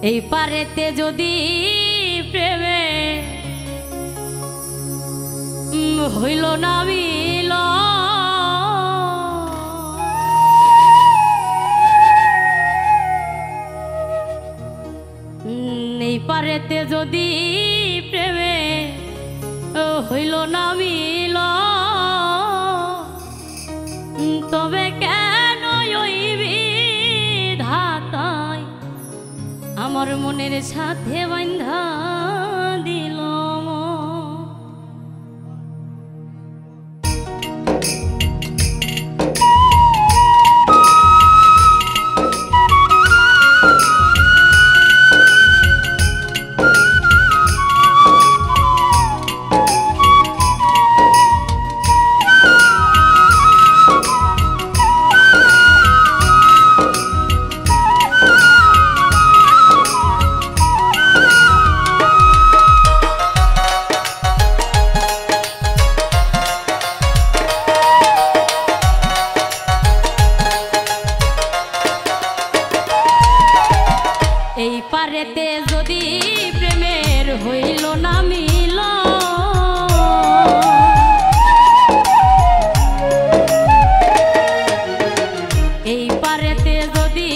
এই পারেতে যদি প্রেমে হইল না মিল এই পারেতে যদি প্রেমে হইল না মিল তবে কেন ওই বিধাতায় আমার মনের সাথে বান্ধা দিল এই পারেতে যদি প্রেমের হইল না মিল এই পারেতে যদি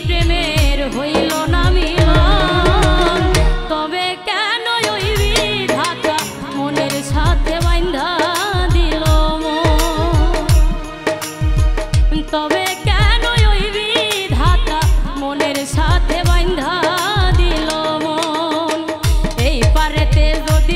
প্রেমের হইল না মিল তবে কেন ওই বিধাতা মনের সাথে বান্ধা দিল তবে কেন ওই বিধাতা মনের সাথে বান্ধা দিল মন এই পারেতে যদি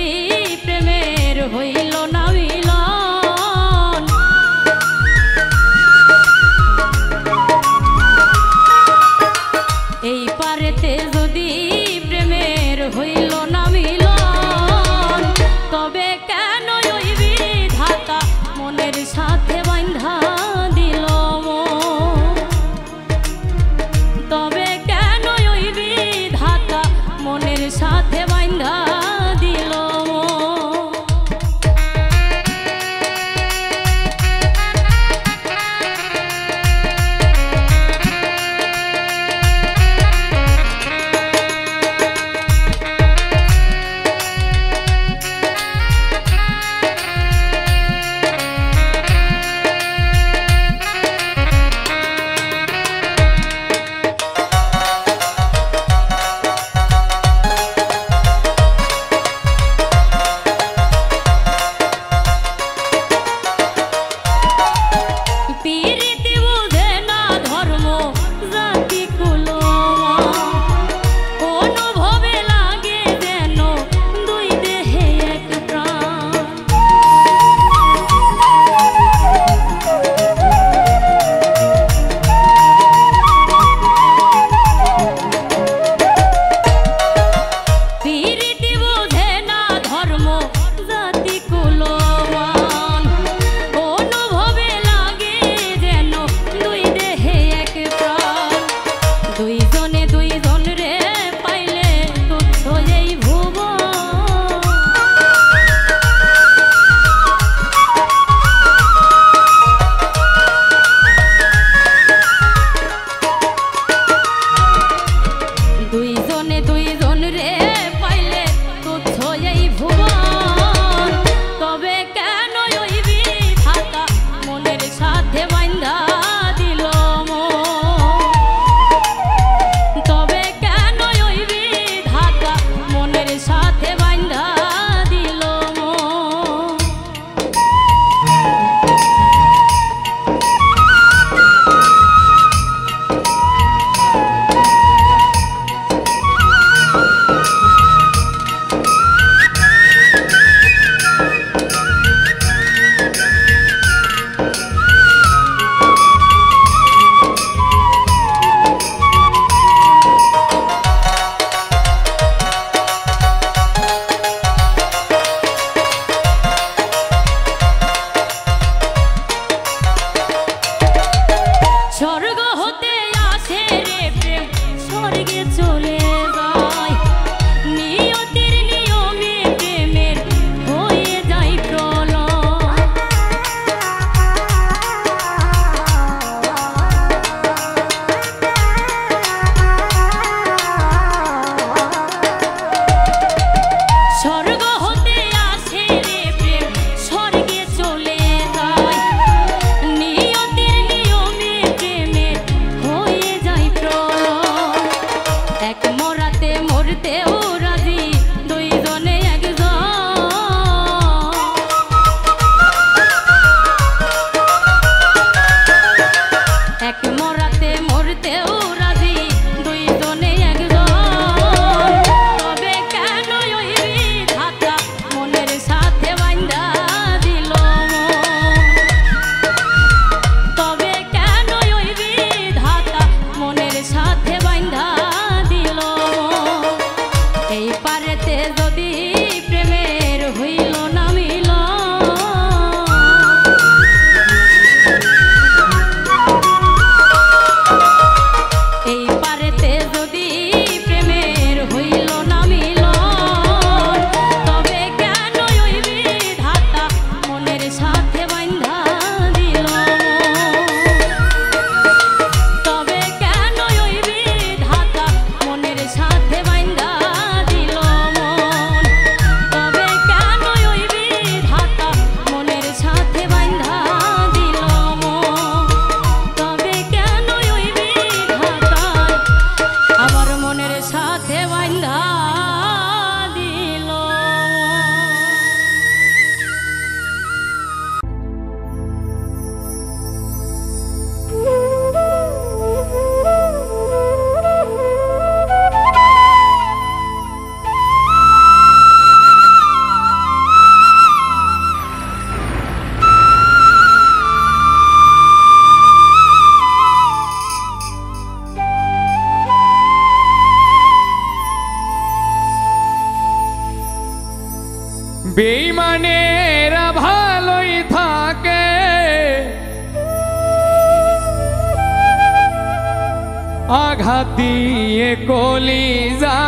আঘাত দিয়ে কলিজা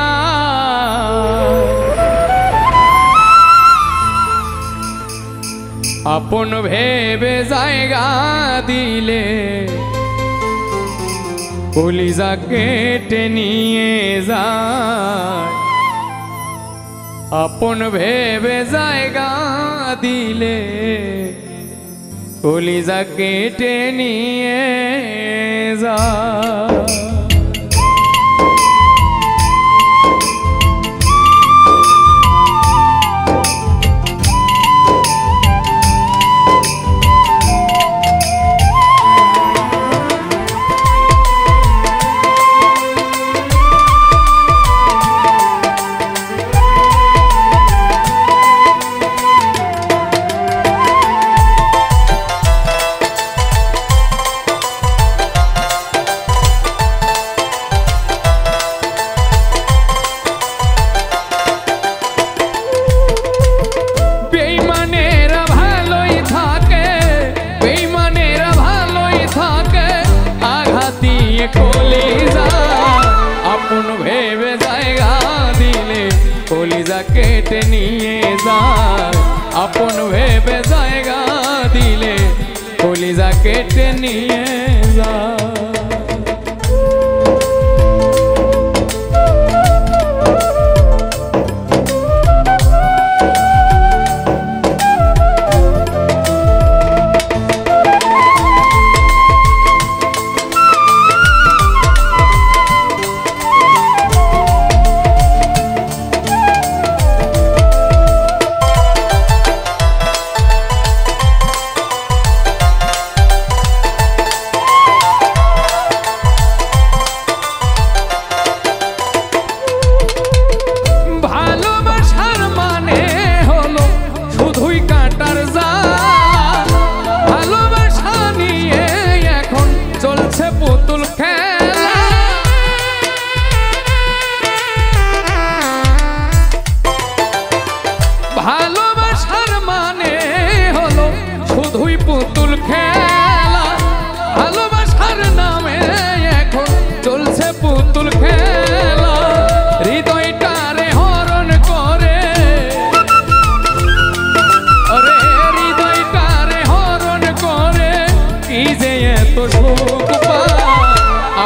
আপন ভেবে জায়গা দিলে কলিজা কেটে নিয়ে যায় আপন ভেবে জায়গা দিলে কলিজা কেটে নিয়ে যায় আপন ভেবে জায়গা দিলে কলিজা কেটে নিয়ে যায় আপন ভেবে জায়গা দিলে কলিজা কেটে নিয়ে যায় ভালোবাসার মানে হলো শুধুই পুতুল খেলা ভালোবাসার নামে এখন চলছে পুতুল খেলা হৃদয়টারে হরণ করে আরে হৃদয়টারে হরণ করে কি যে এত সুখ পায়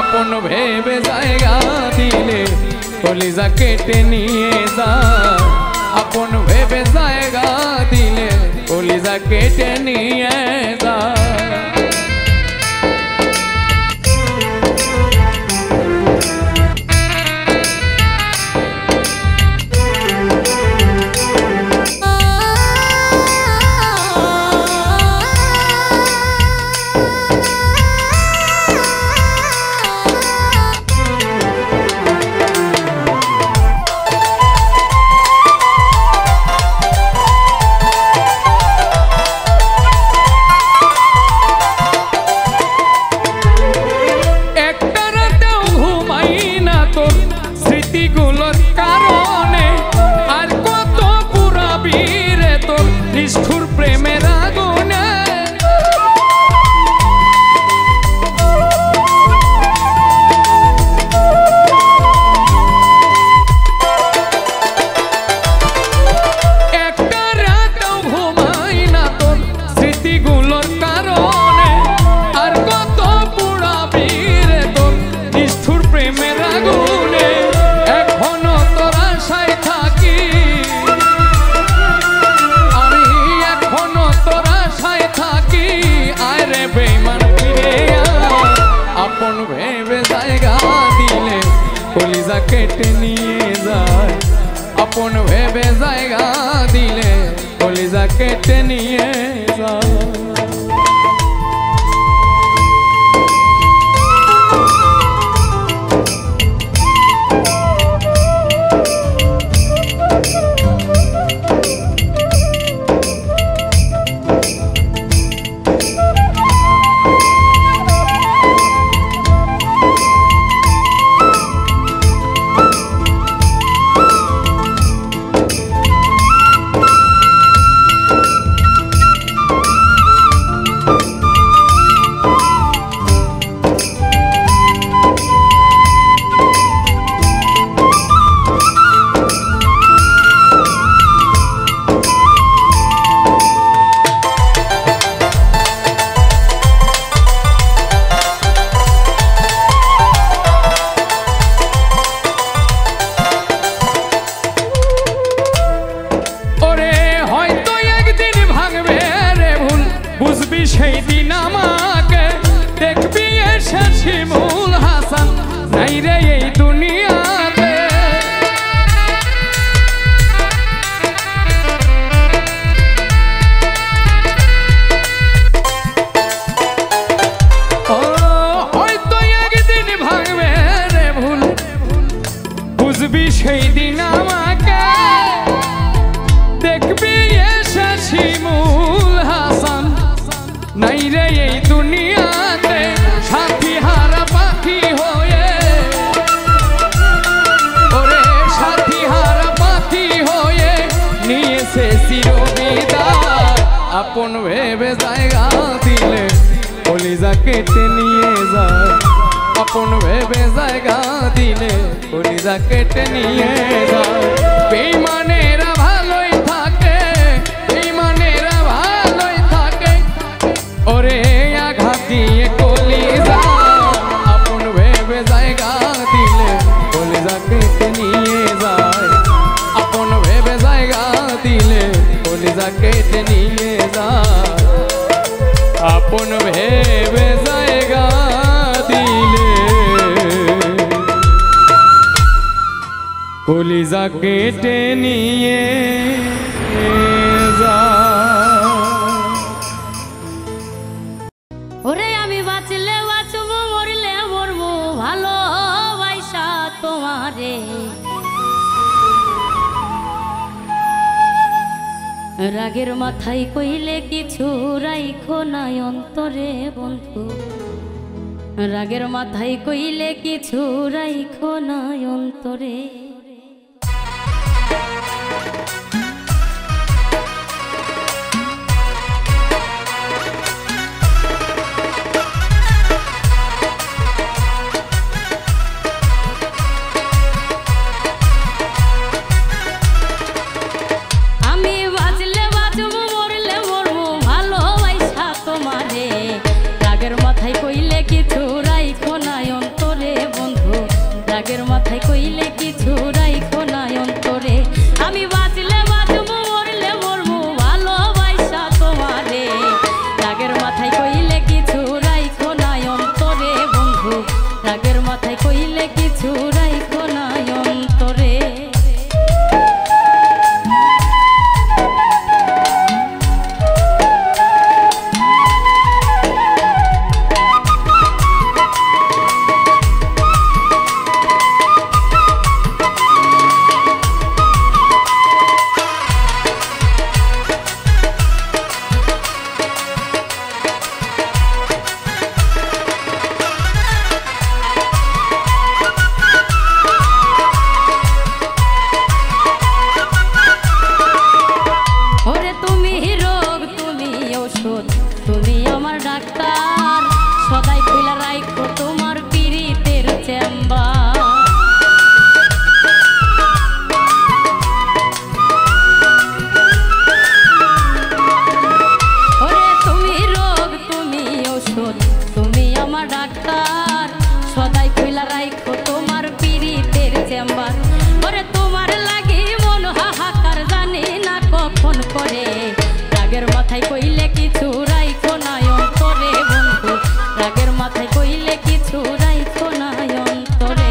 আপন ভেবে জায়গা দিলে কলিজা কেটে নিয়ে যায় আপন ভেবে জায়গা দিলে কলিজা কেটে নিয়ে যায় স্মৃতিগুলোর কারণে আর কত পুরাবি রে তোর নিষ্ঠুর প্রেমের আগুনে একটা রাতও ঘুমাই না তোর স্মৃতিগুলোর কারণে আর কত পুরাবি রে তোর নিষ্ঠুর প্রেমের আগুনে আপন ভেবে জায়গা দিলে কলিজা কেটে নিয়ে যায় আপন ভেবে জায়গা দিলে কলিজা কেটে নিয়ে যায় ভুলবি সেই দিন আমাকে দেখবি এসে শিমুল হাসান নাই রে এই দুনিয়াতে সাথী হারা পাখি হয়ে ওরে সাথী হারা পাখি হয়ে নিয়েছে চিরবিদায় আপন ভেবে জায়গা দিলে কলিজা কেটে নিয়ে যায় আপন ভেবে জায়গা দিলে কলিজা কেটে নিয়ে যায় বেঈমানেরা ভালোই থাকে বেঈমানেরা ভালোই থাকে ওরে আঘাত দিয়ে কলিজা আপন ভেবে জায়গা দিলে কলিজা কেটে নিয়ে যায় আপন ভেবে জায়গা দিলে কলিজা কেটে নিয়ে যায় আপন ভেবে জায়গা দিলে কলিজা কেটে নিয়ে ওরে আমি বাঁচলে বাঁচবো মরলে মরবো ভালোবাসা তোমারে রাগের মাথায় কইলে কিছু রাইখো নাই অন্তরে বন্ধু রাগের মাথায় কইলে কিছু রাইখো নাই অন্তরে রাগের মাথায় কইলে কিছু রাইখো নাই অন্তরে আমি বাঁচলে বাঁচবো মরলে মরবো ভালোবাসা তোমারে রাগের মাথায় কইলে কিছু রাইখো নাই অন্তরে বন্ধু রাগের মাথায় কইলে কিছু রাইখো নাই অন্তরে তুমি আমার ডাক্তার সদাই খুলা রাখো তোমার পীড়িতের চেম্বার ওরে তুমি রোগ তুমি ঔষধ তুমি আমার ডাক্তার সদাই খুলা রাখো তোমার পীড়িতের চেম্বার ওরে তোমার লাগি মন হাহাকার জানি না কখন করে রাগের মাথায় কইলে কিছু রাইখো নাই অন্তরে বন্ধু রাগের মাথায় কইলে কিছু রাইখো নাই অন্তরে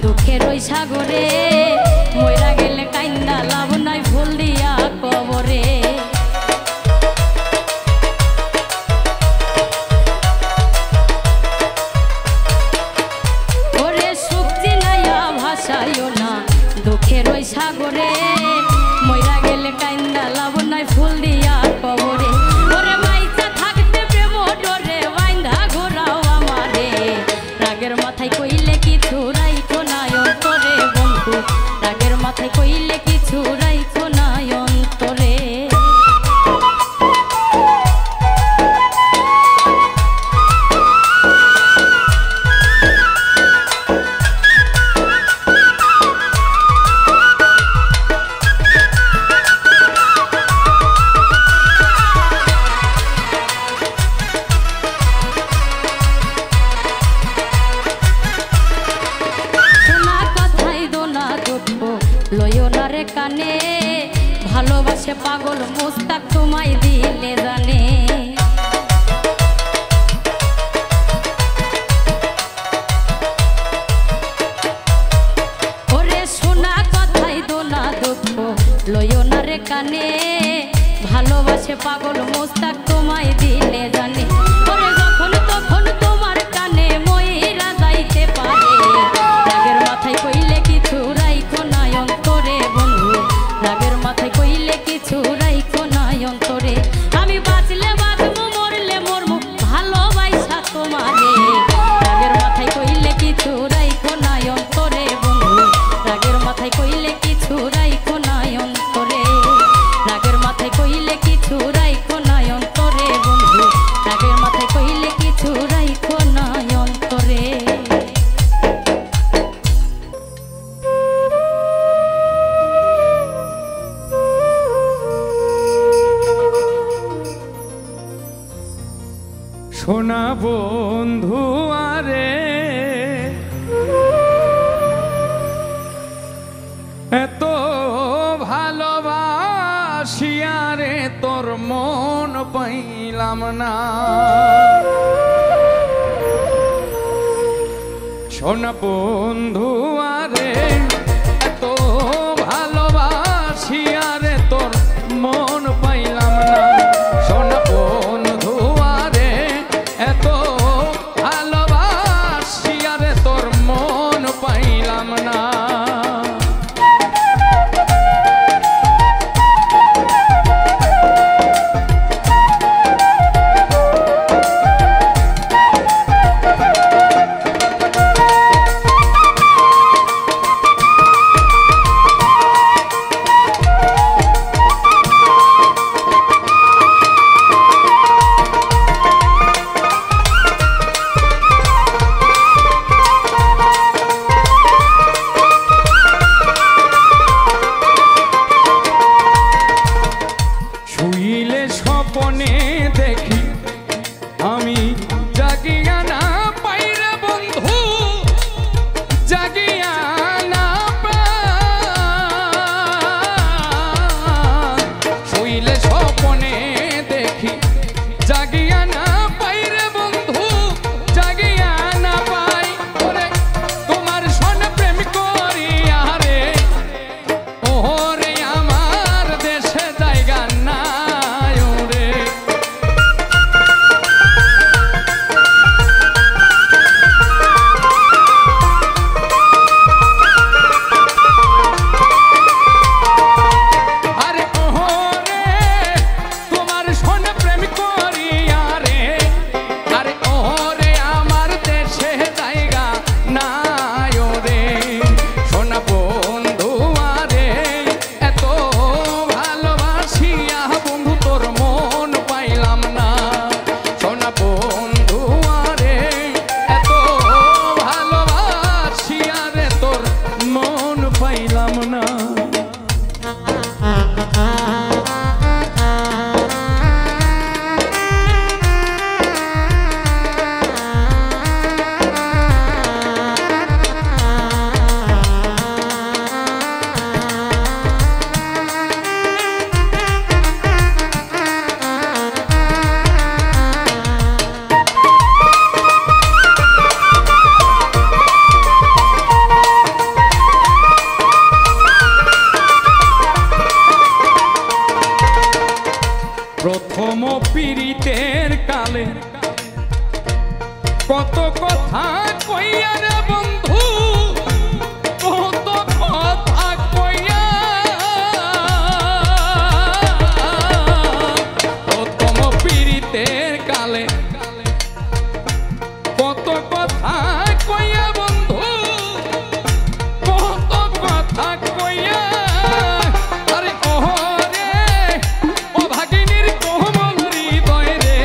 দুঃখের ওই সাগরে মইরা গেলে কাইন্দা লাভ নাই ভুল দিয়া কবরে ওরে সুক্তি নাইয়া ভাসাইও না দুঃখের ওই সাগরে মইরা গেলে কাইন্দা লাভ নাই ভুল দিয়া কবরে ওরে মাইচা থাকতে প্রেম ডরে বাইন্ধা ঘোরাও আমারে রাগের মাথায় কইলে কিছু রাইখো নাই অন্তরে বন্ধু ভালোবাসে পাগল মুস্তাক তোমায় দিলে জানে। ওরে শোনা কথাই দোনা দুঃখ লইও না রে কানে, ভালোবাসে পাগল মুস্তাক তোমায় দিলে জানে। ওরে যখন তখন তোমার কানে ময়রা যাইতে পারে, রাগের মাথায় কইলে কিছু রাইখো না অন্তরে বন্ধু, রাগের মাথায় কইলে কিছু রাইখো না অন্তরে। আমি বাঁচলে বাঁচবো মরলে মরবো ভালোবাসা তোমারে, রাগের মাথায় কইলে কিছু রাইখো না অন্তরে বন্ধু, রাগের মাথায় কইলে কিছু রাইখো না অন্তরে, রাগের মাথায় কইলে কিছু রাইখো না অন্তরে বন্ধু, রাগের মাথায় কইলে কিছু রাইখো না অন্তরে। সোনা বন্ধু আরে এত ভালোবাসিয়া রে তোর মন পাইলাম না। সোনা বন্ধু আরে এত ভালোবাসিয়া রে তোর মন পাইলাম না। সোনা বন্ধু আরে এত ভালোবাসিয়া রে তোর মন পাইলাম না। স্বপনে দেখি আমি জাগিয়া না পাইরে বন্ধু, জাগিয়া না পাই, শুইলে স্বপনে দেখি জাগিয়া না পাইরে বন্ধু, জাগিয়া না পাই। ওরে তোমার সনে প্রেম করিয়া রে ওরে আমার দেশে জায়গা না। প্রথম পীড়িতের কালে কত কথা কইয়া রে বন্ধু, কত কথা কইয়া। প্রথম পীড়িতের কালে কত কথা কইয়া বন্ধু, কত কথা কইয়া। আরে ওরে ও ভাগিনীর কোমল হৃদয় রে,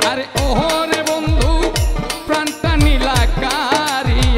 আরে ওরে বন্ধু প্রাণটা নীলাকারিয়া।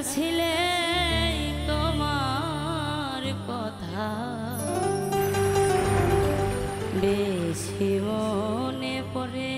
ছিলে তোমার কথা বেশি মনে পড়ে।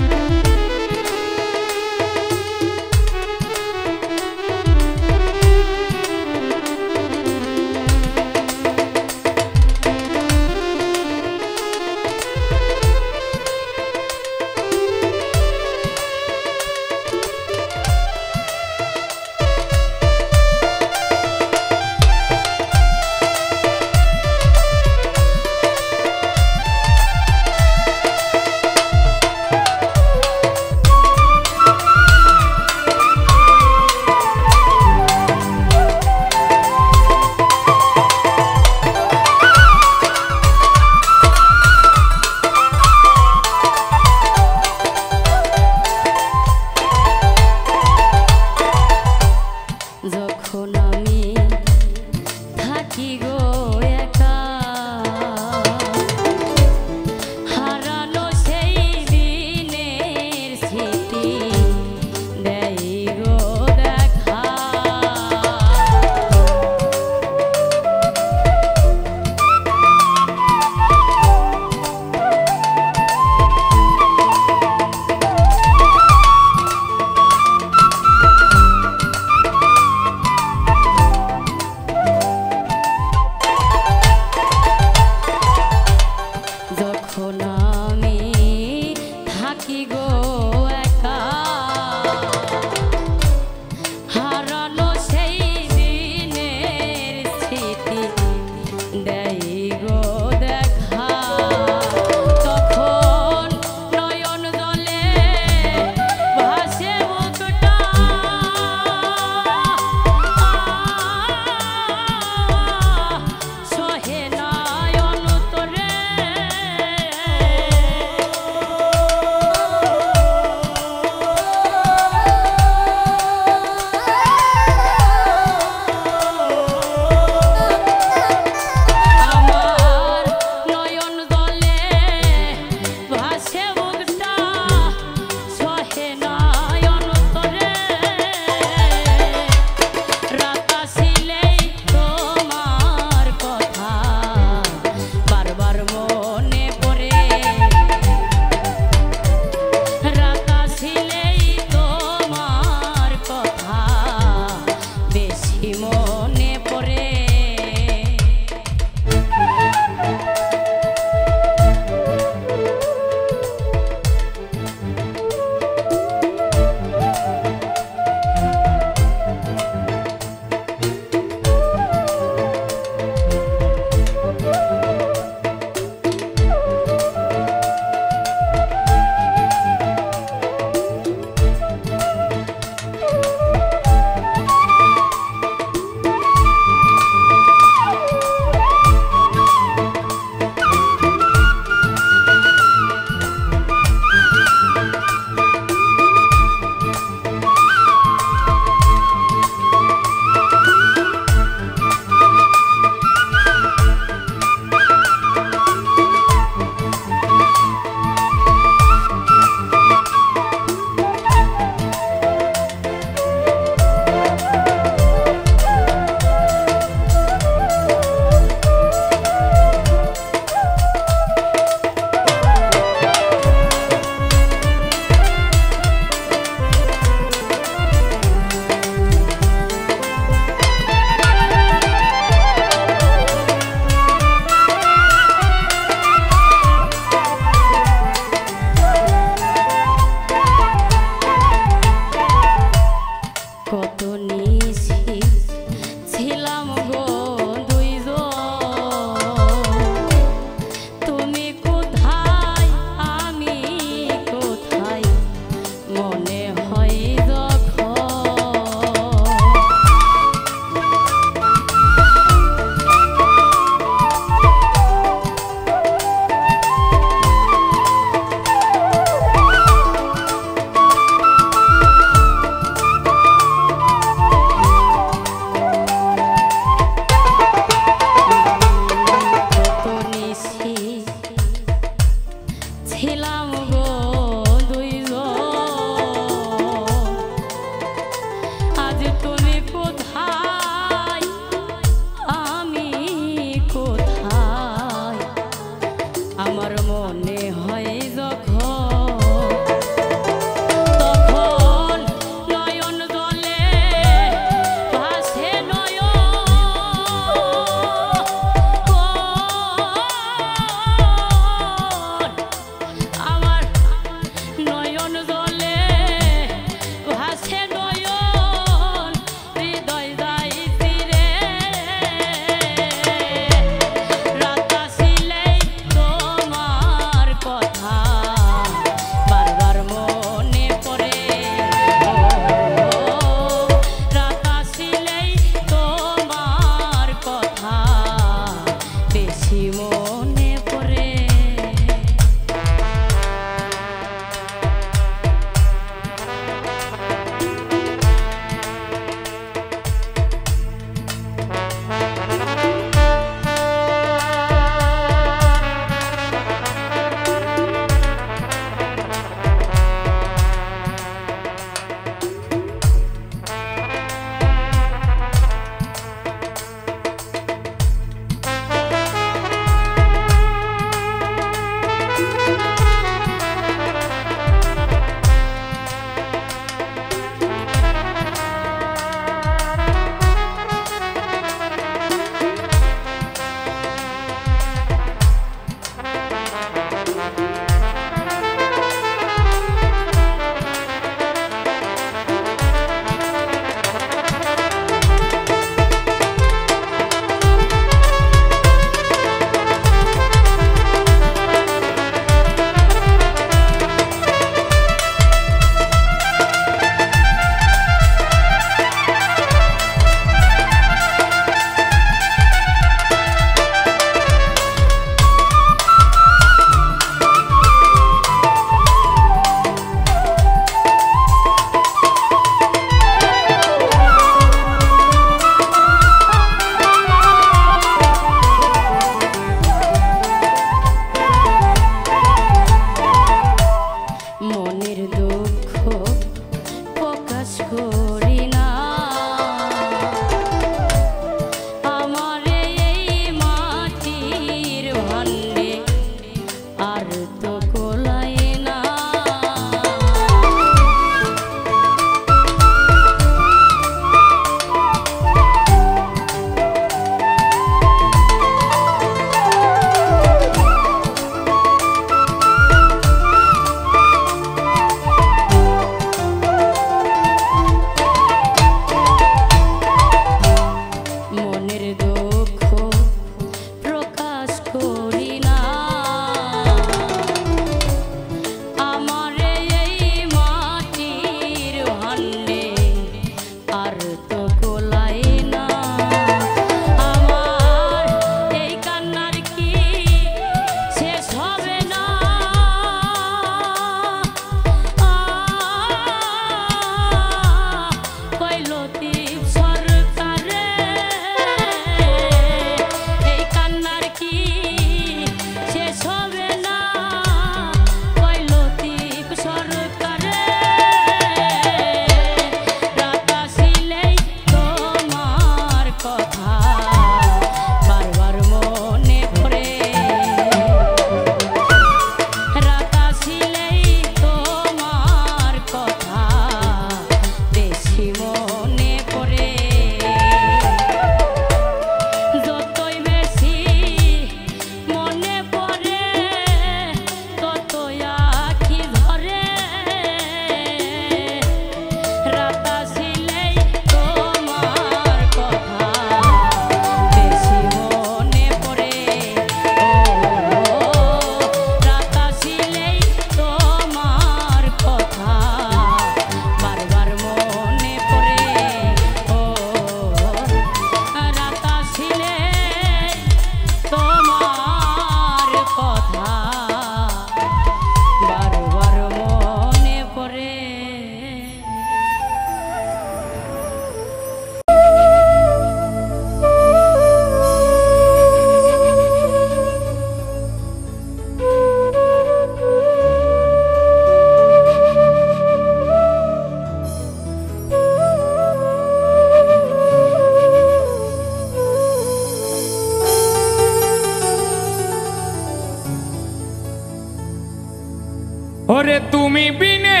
ওরে তুমি বিনে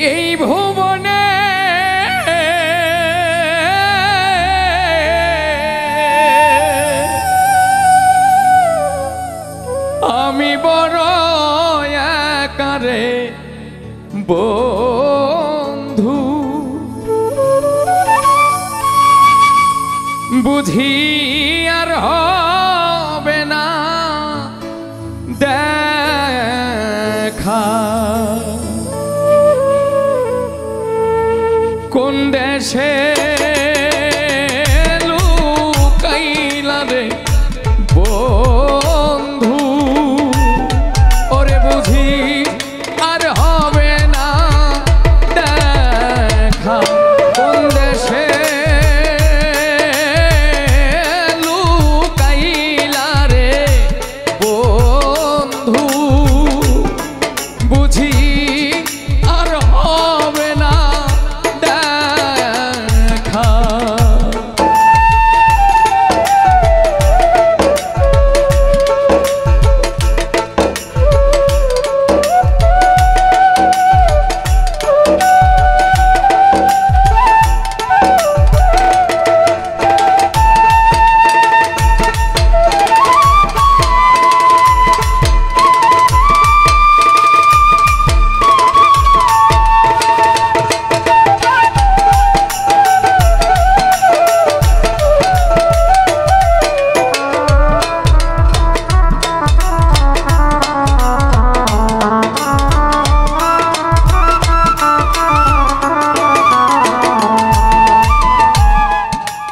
এই ভুবনে আমি বড় একারে বন্ধু বুঝি আর হবে না দেখা কোন দেশে লুকাইলা রে বন্ধু ওরে বুঝি আর হবে না দেখা কোন দেশে লুকাইলা রে বন্ধু বুঝি আর হবে না দেখা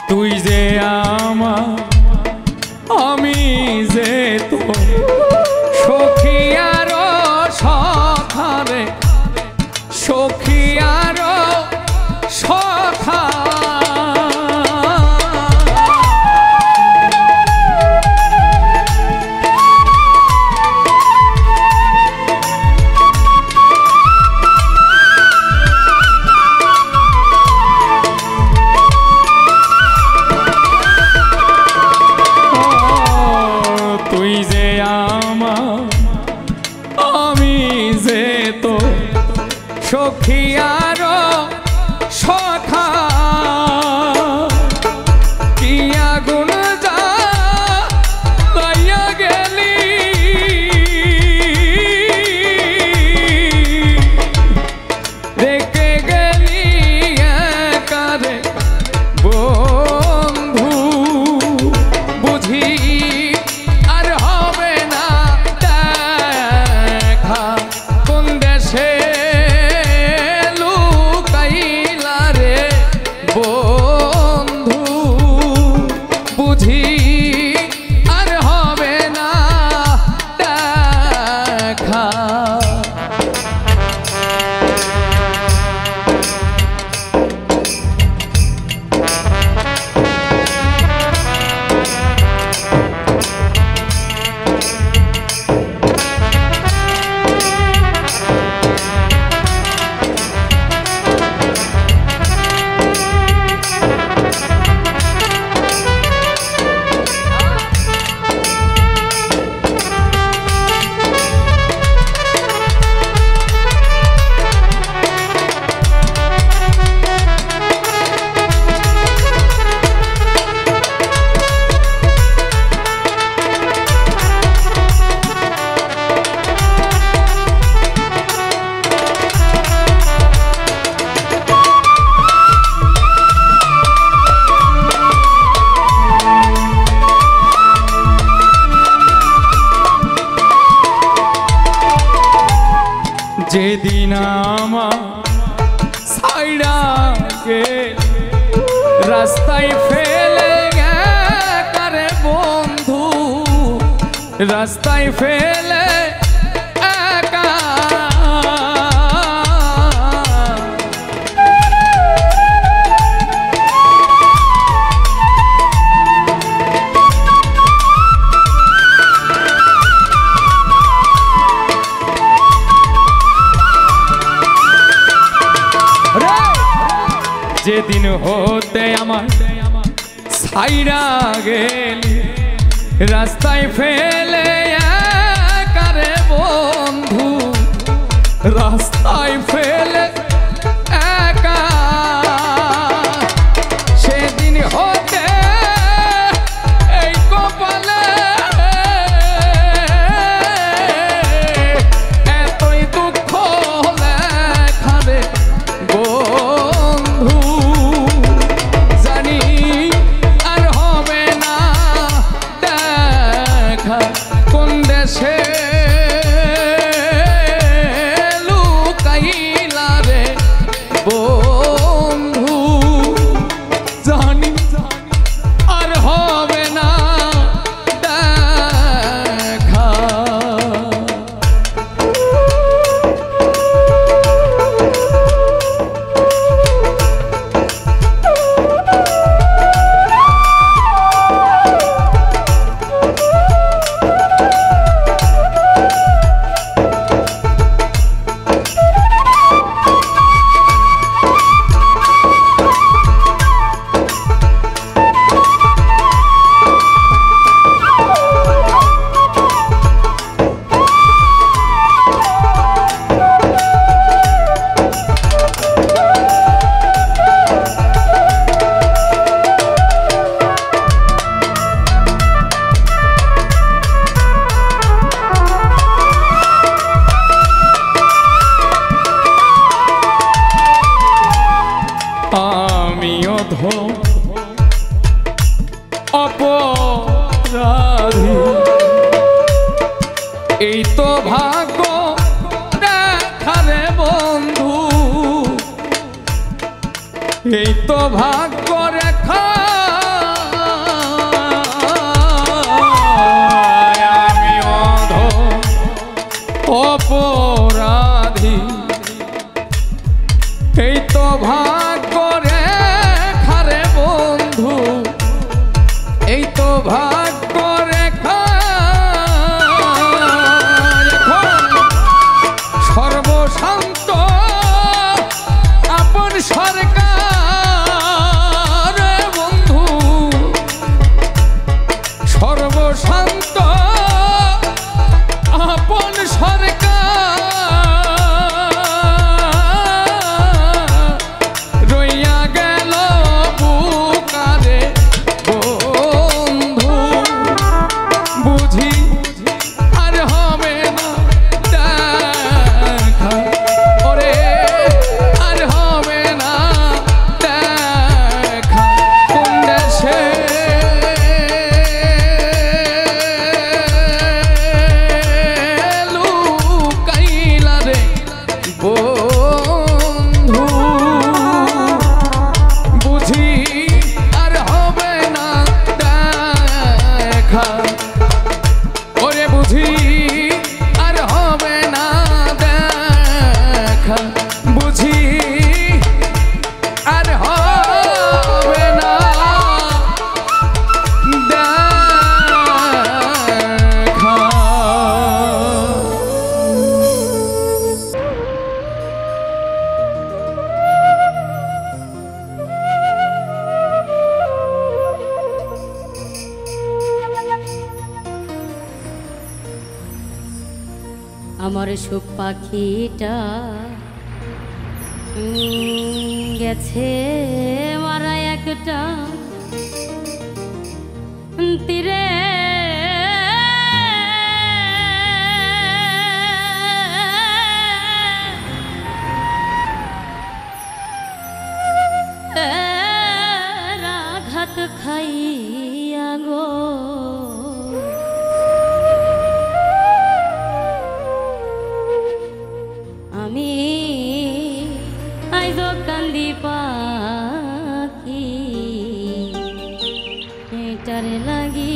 তুই যে আমার আমি যে তো সখী আর সখারে সখী আর সখা তুই যে আমার আমি যে তো সখী আর সখা কি আগুন যা লাইয়া গেলি রেখে গেলি একারে বন্ধু বুঝি আর হবে না দেখা কোন দেশে লুকাইলা রে বন্ধু বুঝি আর হবে না দেখা যেদিন আমার ছাইড়া গেল রাস্তায় ফেলে করে বন্ধু রাস্তায় ফেলে একা যেদিন হতে আমার ছাইড়া গেলি রাস্তায় ফেলে রাস্তায় ফেলে একা সেদিন হতে এই কপালে এতই দুঃখ লেখা রে বন্ধু জানি আর হবে না দেখা কোন দেশে লুকাইলা রে বন্ধু জানি আর হবে না দেখা অপরাধী এই তো ভাগ্য দেখারে বন্ধু এই তো ভাগ্য রেখা আমি অধ অপরাধী এই তো ভাগ্য রেখা রে বন্ধু এই তো ভাগ্য রেখা সর্বশান্ত আপন সরকার বন্ধু সর্বশান্ত আপন সরকার রইয়া গেল বুকারে বন্ধু বুঝি আর হবে না দেখা ওরে আর হবে না দেখা কোন দেশে লুকাইলা রে বন্ধু বুঝি আর হবে না দেখা ওরে বুঝি আর হবে না দেখা বুঝি আর হবে না দেখা আমার সুখ পাখিটা গেছে মারা একটা তীরে আঘাত খাইয়া গো আমি আইজ কান্দি পাখি এটারে লাগি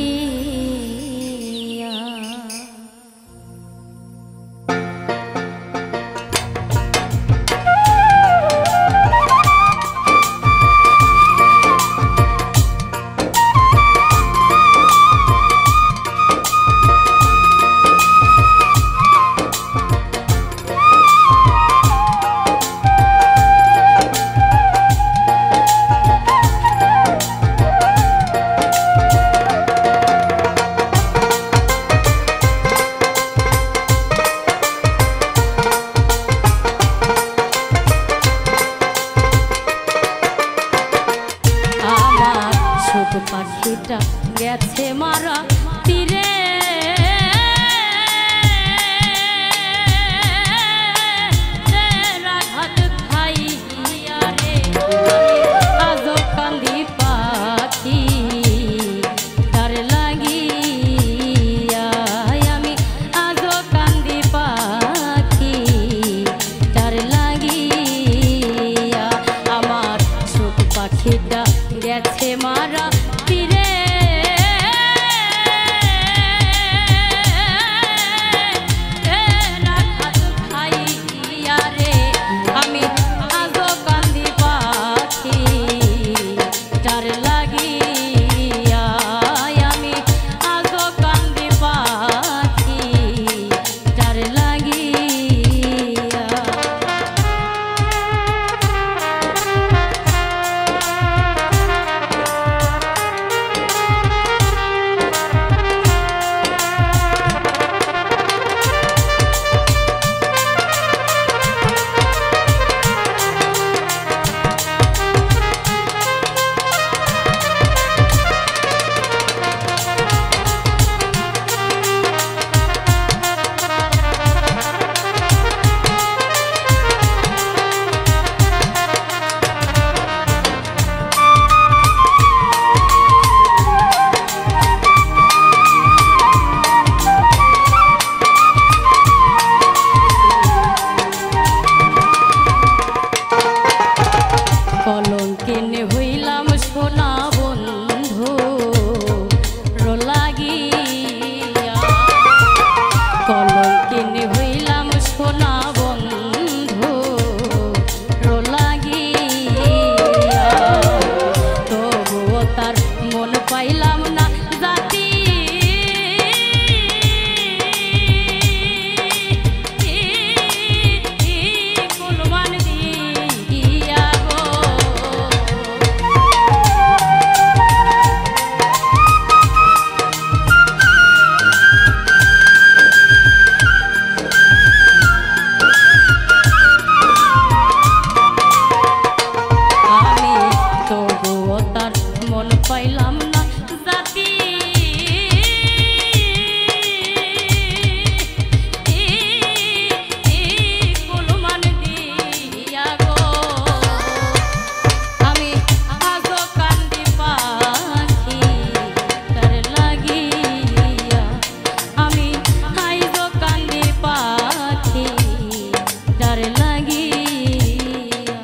তার লাগিয়া।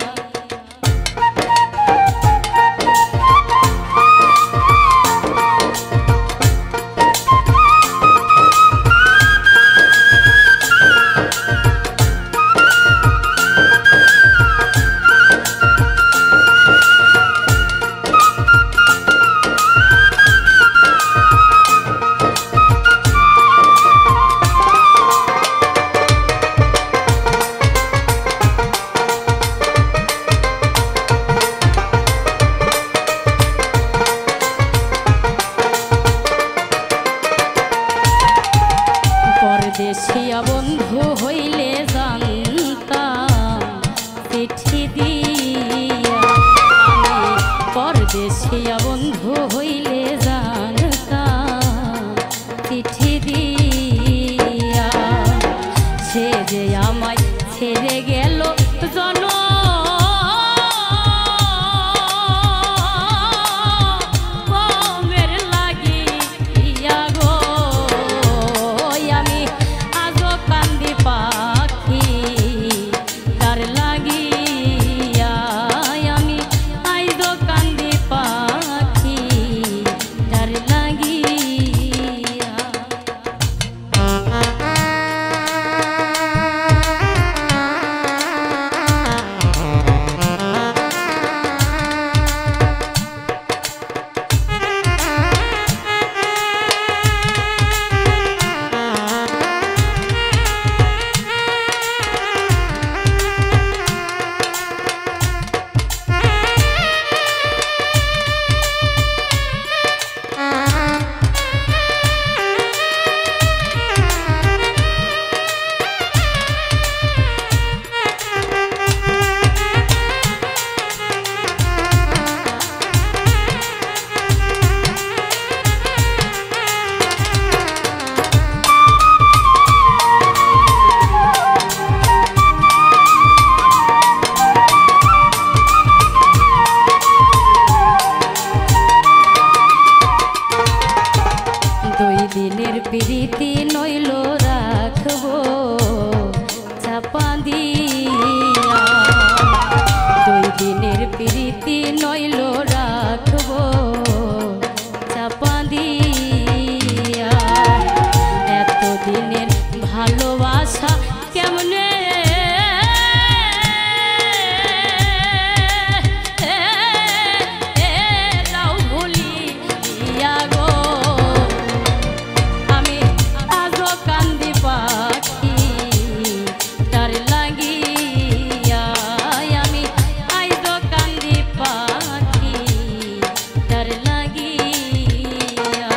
পরদেশিয়া বন্ধু হইলে জানতাম চিঠি দিয়া, আমি পরদেশিয়া বন্ধু হইলে জানতাম চিঠি দিয়া। সে যে আমায় ছেড়ে গেল জনমের লাগিয়া গো, আমি আজও কান্দি পাখি তার লাগিয়া, আমি আজও কান্দি পাখি তার লাগিয়া। দিনের প্রীতি নইল রাখবো চাপা দিয়া, 2 দিনের প্রীতি নইল রাখবো চাপা দিয়া। এতদিনের ভালোবাসা কেমনে দাও ভুলিয়া গো, আমি আজও কান্দি পাখি তার লাগিয়া, আমি আজও কান্দি পাখি তার লাগিয়া।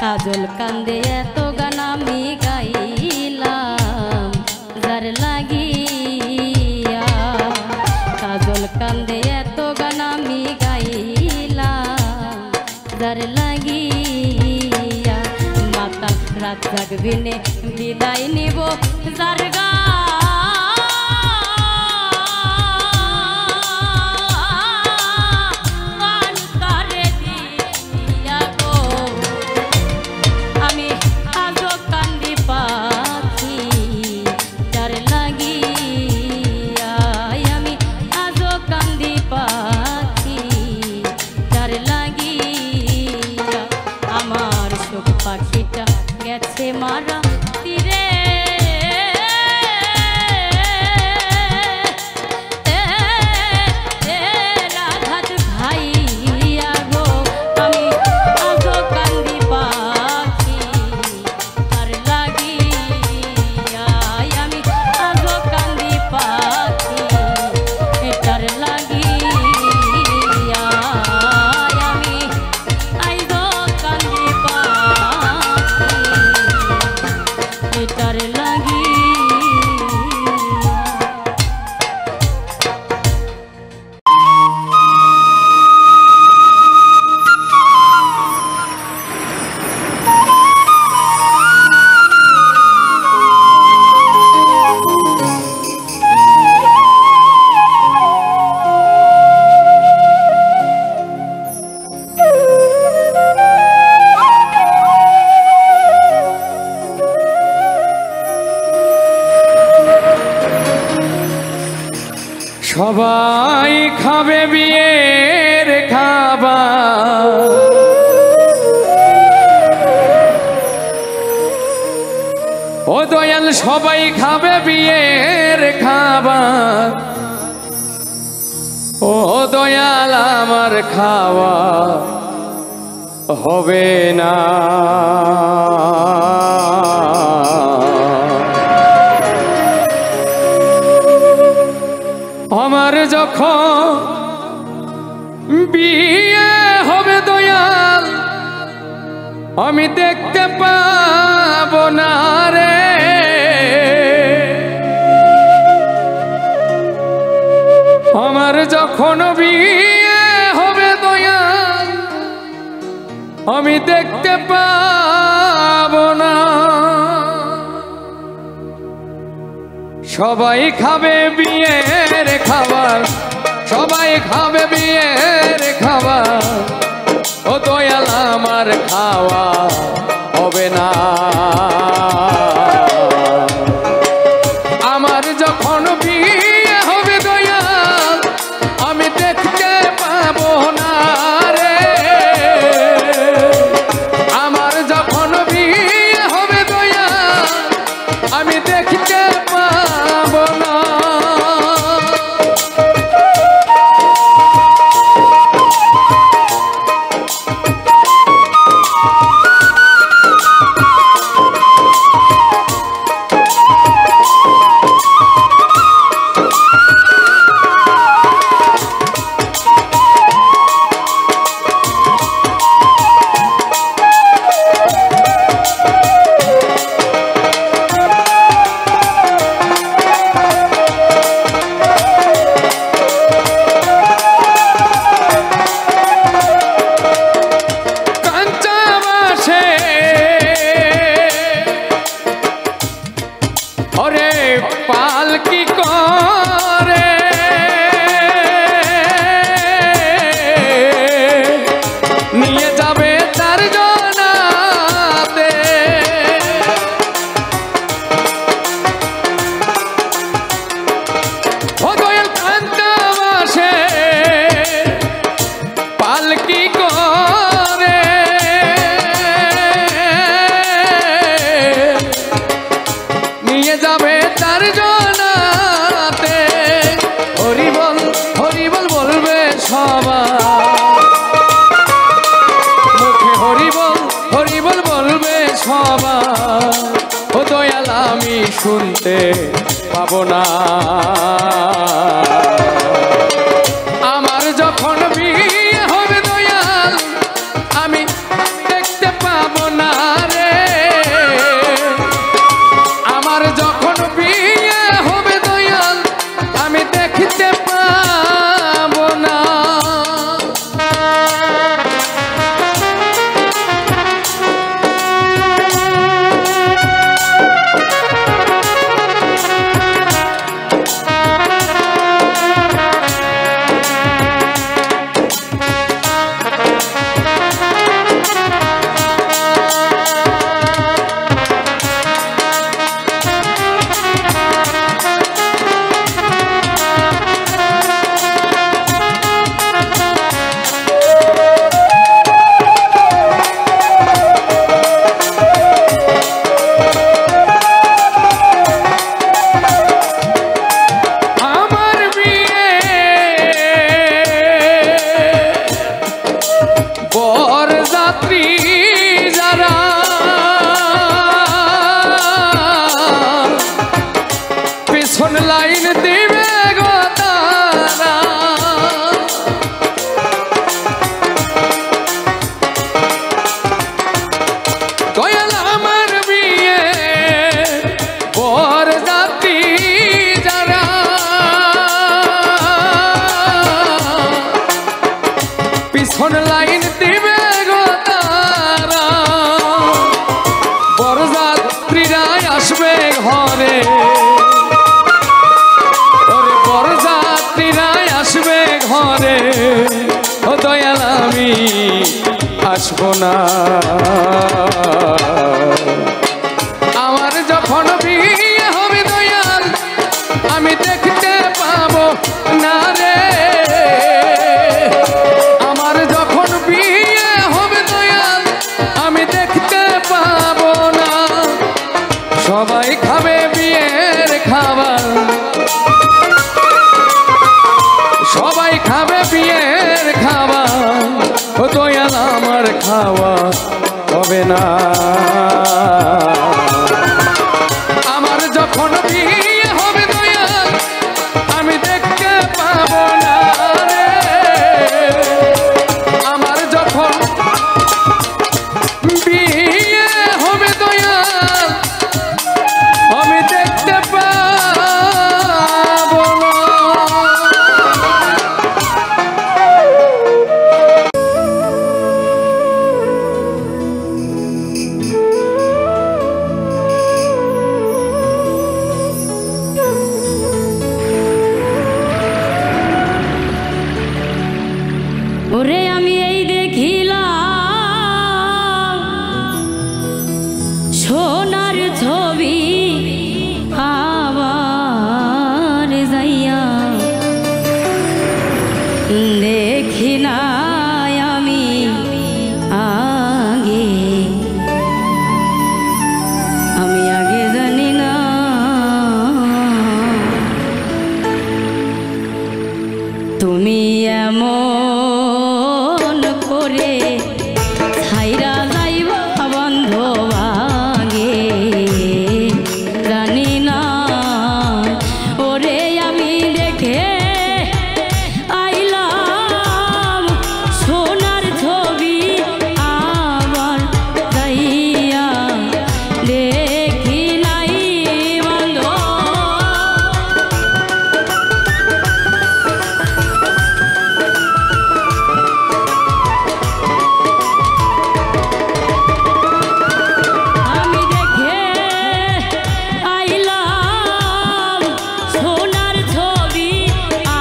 কাজল কান্দে এত গান আমি গাইলাম যার লাগিয়া, কাজল কান্দে এত গান আমি গাইলাম যার লাগিয়া। মাতা রাত জাগবিনে বিদায় নিব যার গা, আমি আজও কান্দি পাখি তার লাগিয়া, আমি আজও কান্দি পাখি তার লাগিয়া। আমার সুখ পাখিটা গেছে মারা তীরে, রাধাত ভাইয়া গো, আমি সবাই খাবে বিয়ের খাবার, ও দয়াল সবাই খাবে বিয়ের খাবার, ও দয়াল আমার খাওয়া হবে না। আমার যখন বিয়ে হবে দয়াল আমি দেখতে পাবো না রে, আমার যখন বিয়ে হবে দয়াল আমি দেখতে পাবো না। সবাই খাবে বিয়ের খাবার, সবাই খাবে বিয়ের খাবার, ও দয়াল আমার খাওয়া হবে না। আমার যখন বিয়ে হবে দয়াল আমি দেখতে পাবো না রে, আমার যখন বিয়ে হবে দয়াল আমি দেখতে পাবো না। পালকি করে নিয়ে যাবে তার জনাতে, ও দয়াল কান্তা বাসে পালকি করে নিয়ে যাবে তার জনাতে। হরি বল বলবে সবাই, মুখে হরি বল বলবে সবাই, ও দয়াল আমি শুনতে পাবো না। আমার যখন বিয়ে হবে দয়াল আমি দেখতে পাবো না রে, আমার যখন বিয়ে হবে দয়াল আমি দেখতে পাবো না। বরযাত্রী যারা পিছন লাইন দিবে গো তারা, দয়াল আমার বিয়ে বরযাত্রী যারা পিছন লাইন দিবে গো তারা, বরযাত্রীরা আসবে ঘরে, বরযাত্রীরা আসবে ঘরে, ও দয়াল আমি আসবো না। আমার যখন বিয়ে হবে দয়াল আমি দেখতে পাবো না। আমার খাওয়া হবে না। আমার যখন বিয়ে হবে দয়াল আমি দেখতে পাবো না রে। আমার যখন বিয়ে হবে দয়াল আমি দেখতে পাবো না। ওরে আমি এই দেখিলাম সোনার ছবি আবার যাইয়া দেখি না আমি আগে, আমি আগে জানি না তুমি এমন করে ছাইরা যাইবা বন্ধু আগে জানি না। ওরে আমি দেখে আইলাম সোনার ছবি আবার যাইয়া দেখি নাই বন্ধু। আমি দেখে আইলাম সোনার ছবি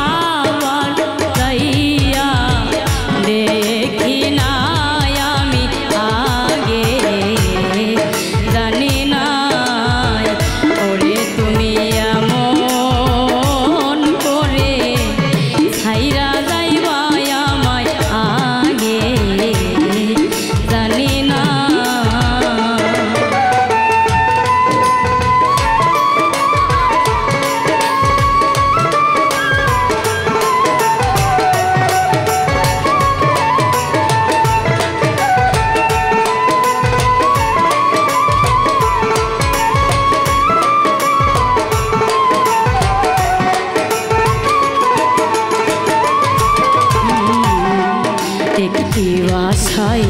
আবার যাইয়া দেখি না আমি আগে জানি না। ওরে তুমি এমন করে ছাইরা যাইবা আমায় আগে জানি না। একটি বাসায়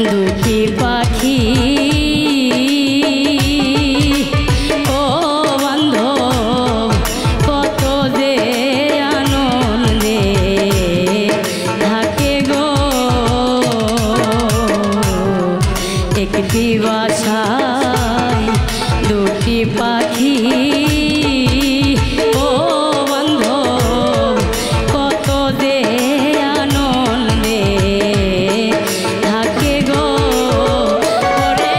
দুটি পাখি, ও বান্ধব কত যে আনন্দে থাকে গো। একটি বাসায় দুটি পাখি, ও বান্ধব কত যে আনন্দে থাকে গো। ওরে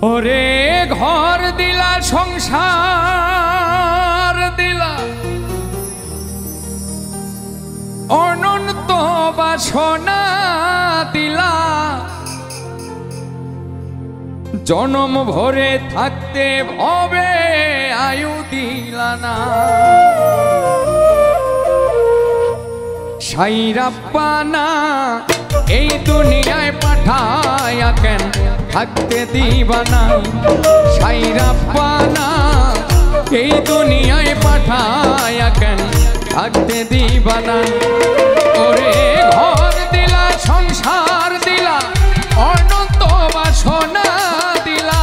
ওরে ঘর দিলা সংসার দিলা অনন্ত বাসনা দিলা জনম ভরে থাকতে ভবে আয়ু দিলা না সাইরাপ্পানা এই দুনিয়ায় পাঠায়া কেন থাকতে দিবানা সাইরাপ্পানা এই দুনিয়ায় পাঠায়া কেন থাকতে দিবানা ওরে ঘর দিলা সংসার দিলা অনন্ত বাসনা দিলা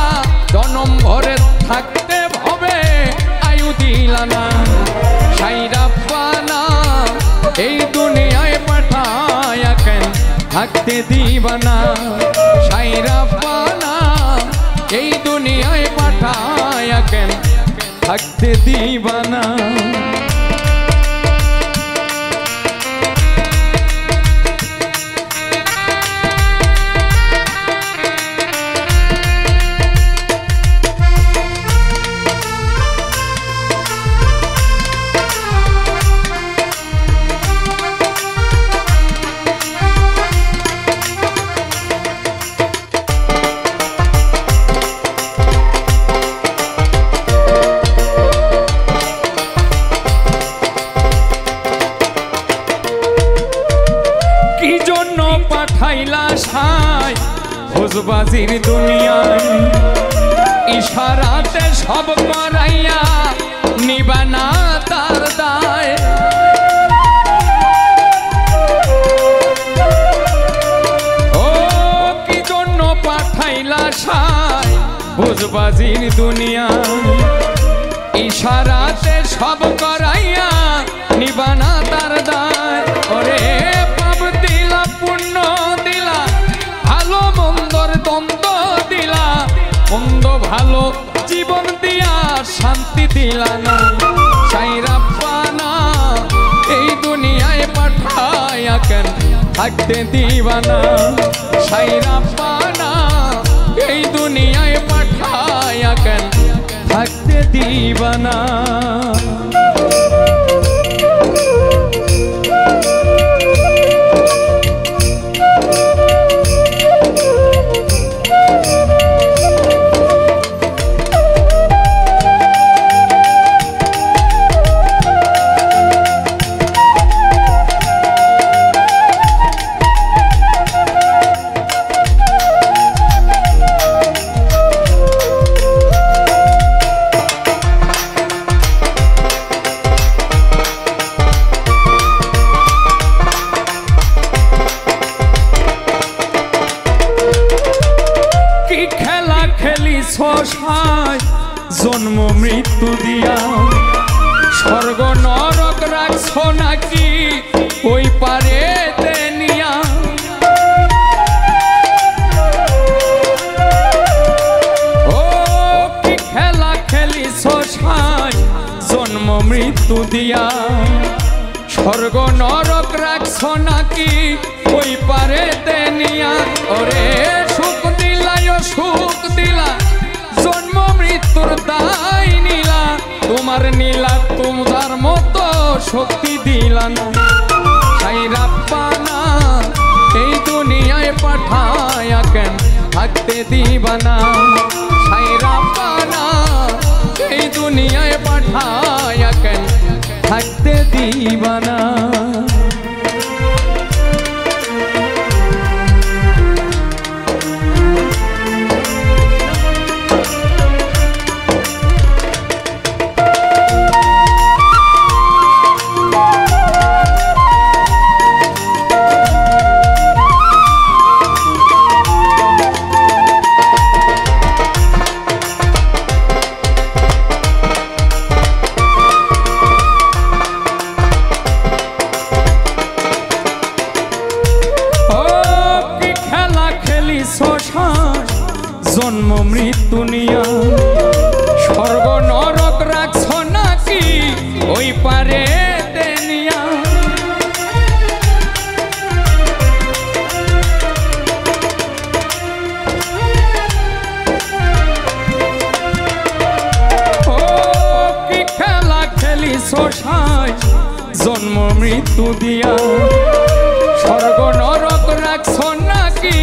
জনম ভরে থাকতে ভবে আয়ু দিলা না সাইরাপ্পানা এই দুনিয়ায় পাঠায়া কেন থাকতে দিবানা সাইরাপ্পানা এই দুনিয়ায় পাঠায়া কেন থাকতে দিবানা পাঠাইলা সাই ভোজবাজির দুনিয়ায় ইশারাতে সব করাইয়া নিবানা তার দায় ও কি জন্য পাঠাইলা সাই ভোজবাজির দুনিয়ায় ইশারাতে সব করাইয়া নিবানা তার দায় ওরে পুণ্য দিলা ভালো মন্দর দ্বন্দ্ব দিলা মন্দ ভালো জীবন দিয়া শান্তি দিলা না সাইরাপ্পানা এই দুনিয়ায় পাঠায়া কেন থাকতে দিবানা সাইরাপ্পানা এই দুনিয়ায় পাঠায়া কেন থাকতে দিবানা জন্ম মৃত্যু দিয়া স্বর্গ নরক রাখছো নাকি ওই পারে নিয়া ও কি খেলা খেলিছ সাই জন্ম মৃত্যু দিয়া স্বর্গ নরক রাখছো নাকি ওই পারে নিয়া ওরে সুখ দিলাই সুখ দিলা জন্ম মৃত্যুর দায় নীলা তোমার নীলা তোমার মতো শক্তি দিলা না সাইরাপ্পানা এই দুনিয়ায় পাঠায়া কেন থাকতে দিবানা সাইরাপ্পানা এই দুনিয়ায় পাঠায়া কেন থাকতে দিবানা জন্ম মৃত্যু নিয়া স্বর্গ নরক রাখছ নাকি ওই পারে নিয়া মৃত্যু দিয়া স্বর্গ নরক রাখছ নাকি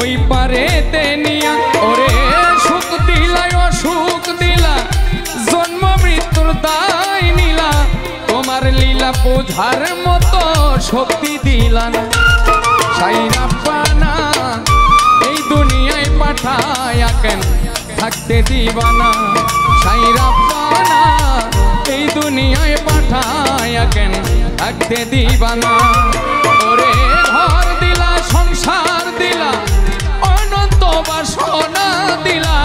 ওই পারেতে নিয়া ওরে সুখ দিলা অসুখ দিলা জন্ম মৃত্যুর দায় নিলা তোমার লীলা বোঝার মতো শক্তি দিলা না সাইরা পানা এই দুনিয়ায় পাঠায়া কেন থাকতে দিবা না সাইরা পানা এই দুনিয়ায় পাঠায়া কেন থাকতে দিবা না ওরে ঘর দিলা সংসার দিলা অনন্ত বাসনা দিলা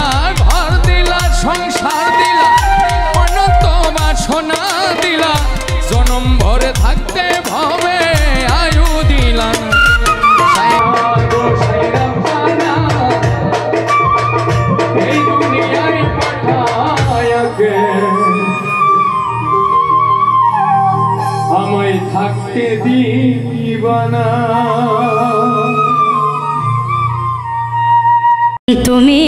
ঘর দিলা সংসার দিলা অনন্ত বাসনা দিলা জনম ভরে থাকতে ভবে আয়ু দিলা এই দুনিয়ায় পাঠায়া কেন আমায় থাকতে দিবা না তুমি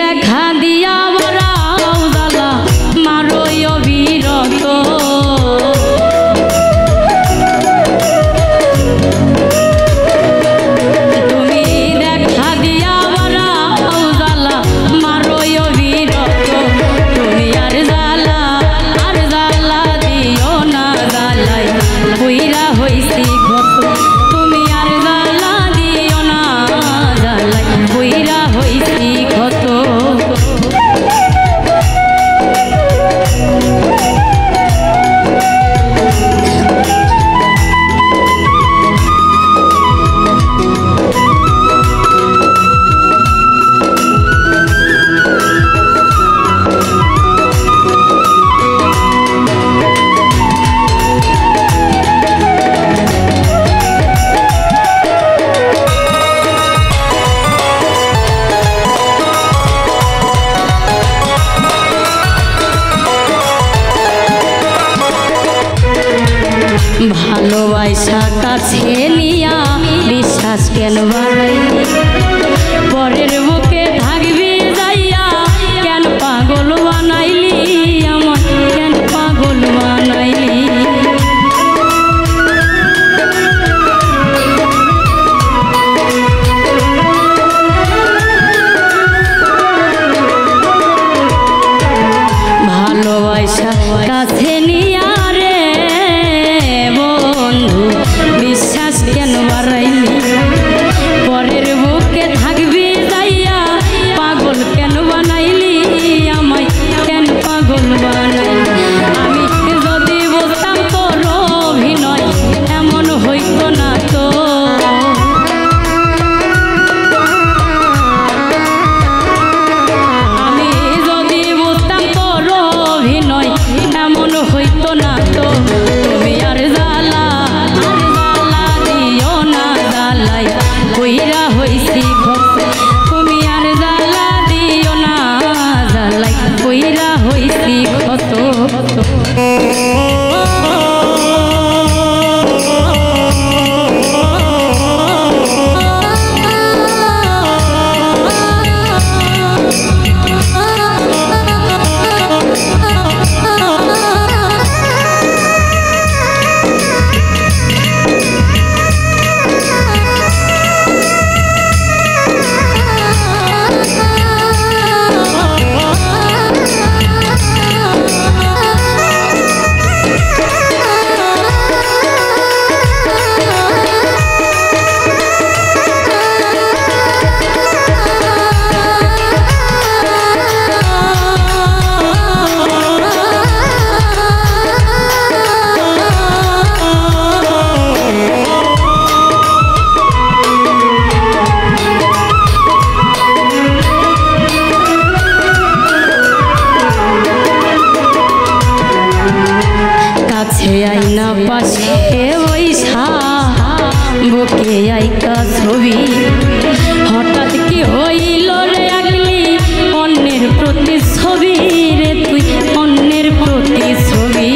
দেখা দিয়া বরাও জ্বালা মারো অবিরত তুমি দেখা দিয়া বরাও জ্বালা মারো অবিরত তুমি আর জ্বালা দিও না জ্বালাই কইরা হইছি ক্ষত তুমি আর জ্বালা দিও না জ্বালাই কইরা হইছি ক্ষত ভালোবাসা কাছে নিয়া বিশ্বাস কেন বাড়াইলি পরের বুকে থাকবি যাইয়া কেন পাগল বানাইলি আমার কেন পাগল বানাইলি ভালোবাসা কাছে নিয়া বিশ্বাস কেন বাড়াইলি পরের বুকে থাকবি যাইয়া পাগল কেন বানাইলি আমায় কেন পাগল বানাইলি আমি যদি বুঝতাম তোর অভিনয় এমন হইতো না তো আমি যদি বুঝতাম তোর অভিনয় এমন হইতো না তো তুমি আর জ্বালা কইরা হইছি ভক্ত তুমি আর জ্বালা দিও না জ্বালাই কইরা হইছি ক্ষত আইনা পাশে বৈশা বুকে আইকা ছবি হঠাৎ কি হইল রে আগলি অন্যের প্রতি ছবি রে তুই অন্যের প্রতি ছবি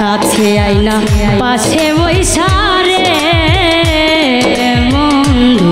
কাছে আইনা পাশে বৈশা রে বন্ধু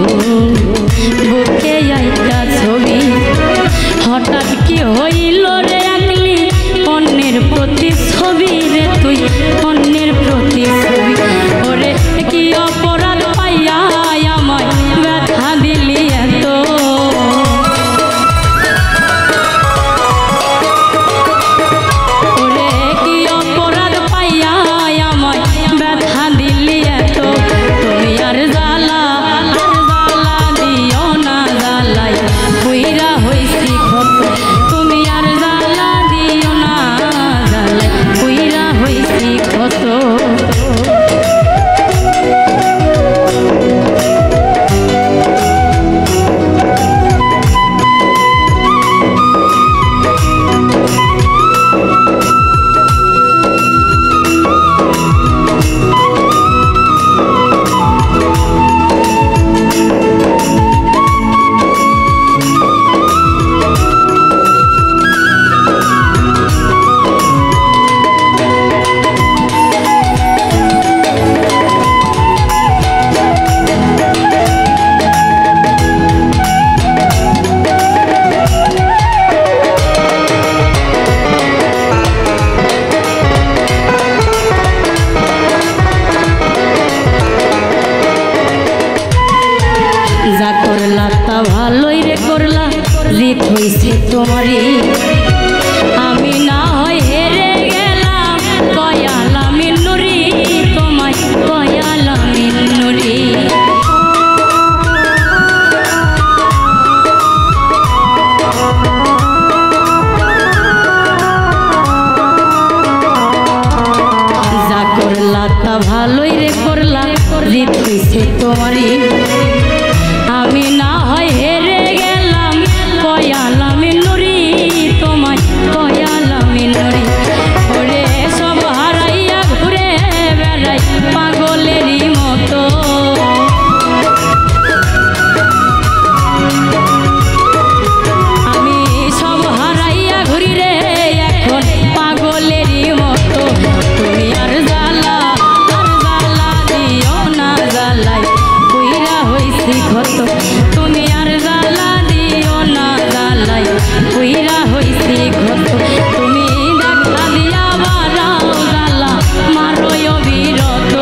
হইছে তোমারই আমি না হয় হেরে গেলাম কয়ালামি নুরি তোমায় কয়ালামি নুরি যা করলা তা ভালোই রে করলা জিত হইছে তোমারই আমি না হয় হেরে গেলাম কয়ালামি নুরি তোমায় কয়ালামি নুরি ওরে সব হারাইয়া ঘুরে বেড়াই পাগলেরই মতো আমি সব হারাইয়া ঘুরি রে এখন পাগলেরই মতো তুমি আর জ্বালা দিও না জ্বালাই কইরা হইছি ক্ষত তুমি আর জ্বালা দিও না জ্বালাই কইরা হইছি ক্ষত তুমি দেখা দিয়া বারাও জ্বালা মারোয় বিরত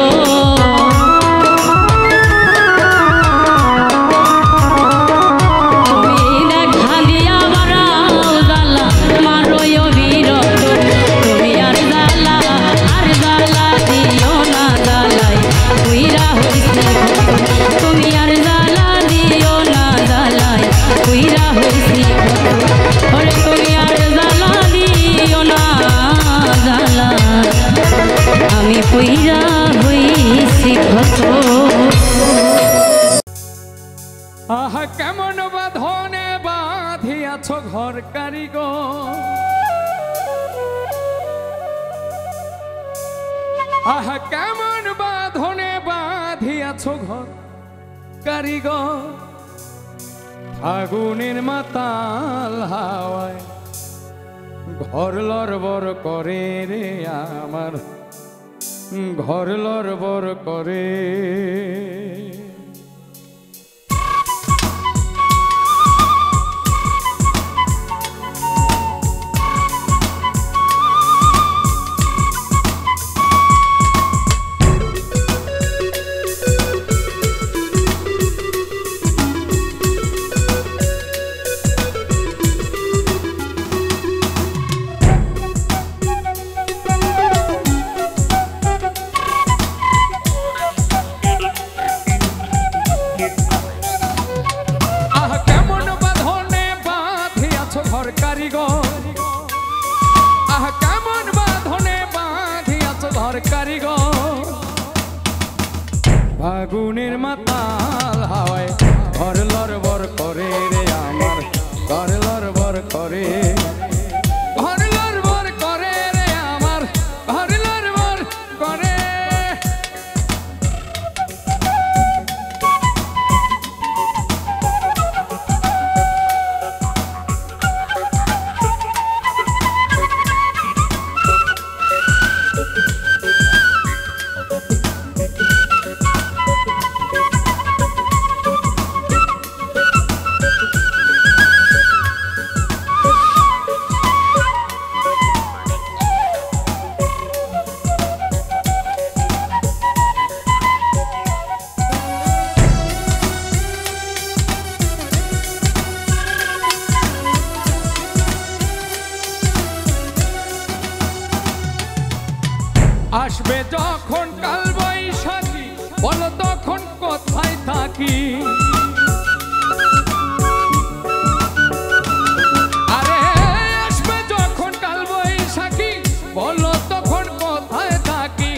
তুমি দেখা দিয়া বারাও জ্বালা মারোয় বিরত তুমি আর জ্বালা দিও না জ্বালাই কইরা হইছি ক্ষত তুমি আর জ্বালা দিও না জ্বালাই কইরা হইছি ক্ষত ওরে তুমি আর জ্বালা দিও না জ্বালা আমি কইরা হইছি ক্ষত আহা কেমন বাঁধনে বাঁধিয়াছ ঘর কারিগর আহা কেমন বাঁধনে বাঁধিয়াছ ঘর কারিগর আগুনের মাতাল হাওয়ায় ঘর লড়বড় করে রে আমার ঘর লড়বড় করে আগুনের মাতাল হাওয়ায় ঘর লড়বড় করে রে আমার ঘর লড়বড় করে ঘর লড়বড় করে রে আমার ঘর লড়বড় করে আসবে যখন কাল বৈশাখী বলো তখন কোথায় থাকি আরে আসবে যখন কাল বৈশাখী বলো তখন কোথায় থাকি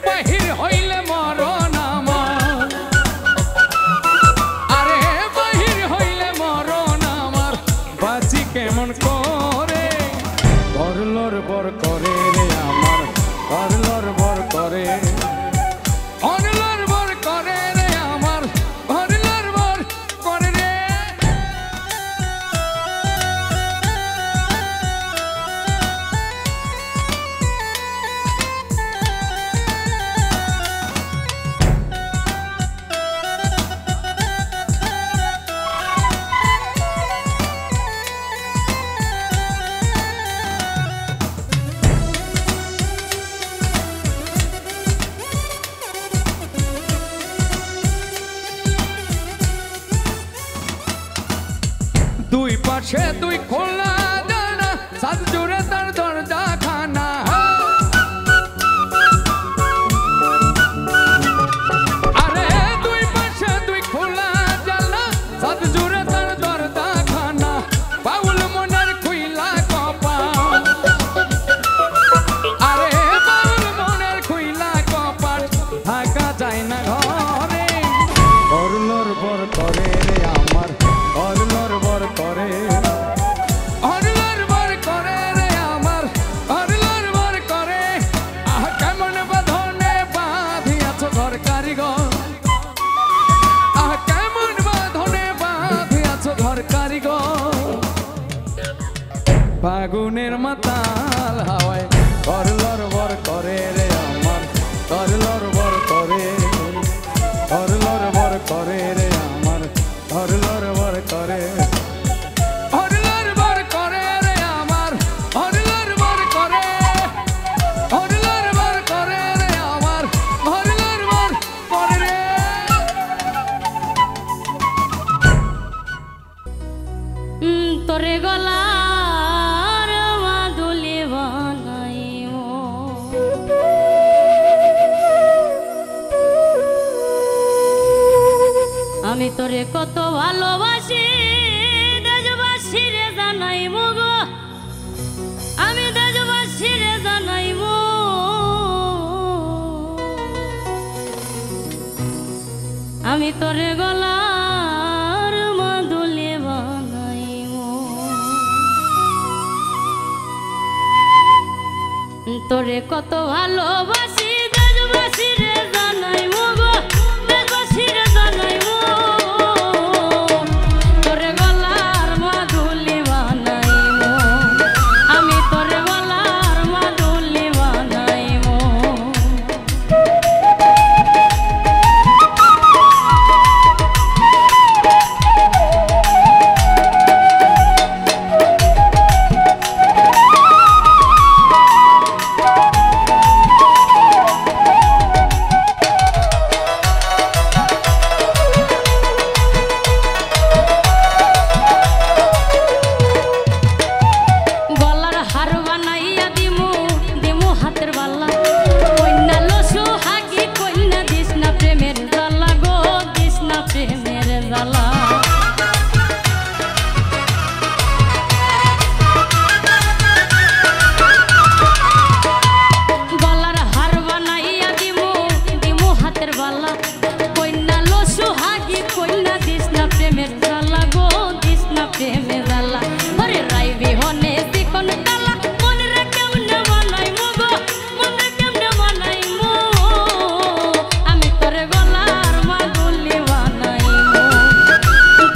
বাহির হইলে মরণ আমার আরে বাহির হইলে মরণ আমার বাঁচি কেমন করে ঘর লড়বড় করে রে আমার ঘর লড়বড় করে ঘর লড়বড় করে রে আমার ঘর লড়বড় করে রে দুই পাশে দুই খোলা জানা সাত জুড়ে তার দরজা খানা আরে দুই পাশে দুই খোলা জানা সাত জুড়ে তার দরজা খানা বাউল মনের খুইলা কপাট আরে বাউল মনের খুইলা কপাট থাকা যায় না ঘরে করলর বর করে রে আমার করলর বর করে করলর বর করে রে আমার করলর বর করে আহ কেমন বাঁধনে বাঁধিয়াছ ঘর কারিগর আহ কেমন বাঁধনে বাঁধিয়াছ ঘর কারিগর ফাগুনের মাতাল হাওয়ায় করলর বর করে রে আমার করলর বর করে করলর বর করে রে আমার করলর বর করে করলর বর করে রে আমার করলর বর করে করলর বর করে রে আমার করলর বর করে রে তোরে গলার মাদুলি বানাইও আমি তোরে কত ভালোবাসি দেশবাসী রে জানাইমু গো আমি দেশবাসী রে জানাইমু আমি তোরে গলার মাদুলি বানাইমু তোরে কত ভালোবাসি দেশবাসী রে জানাইমু গো দেশবাসী রে জানাইমু তোরে গলার মাদুলি বানাইমু আমি তোরে গলার মাদুলি বানাইমু গলার হার বানাইয়া দিমু দিমু হাতের বালা কন্যা লসু হাগি কন্যা দিস না প্রেমের জ্বালা গো দিস না প্রেমের জ্বালা গলার হার বানাইয়া দিমু দিমু হাতের বালা কন্যা লসু হাগি কন্যা দিস না প্রেমের জ্বালা গো দিস না প্রেমের জ্বালা ওরে রাই বিহনে চিকন কালা মনে রে কেমনে বানাইমু গো মনে কেমনে বানাইমু আমি তোরে গলার মাদুলি বানাইমু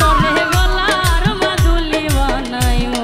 তোরে গলার মাদুলি বানাইমু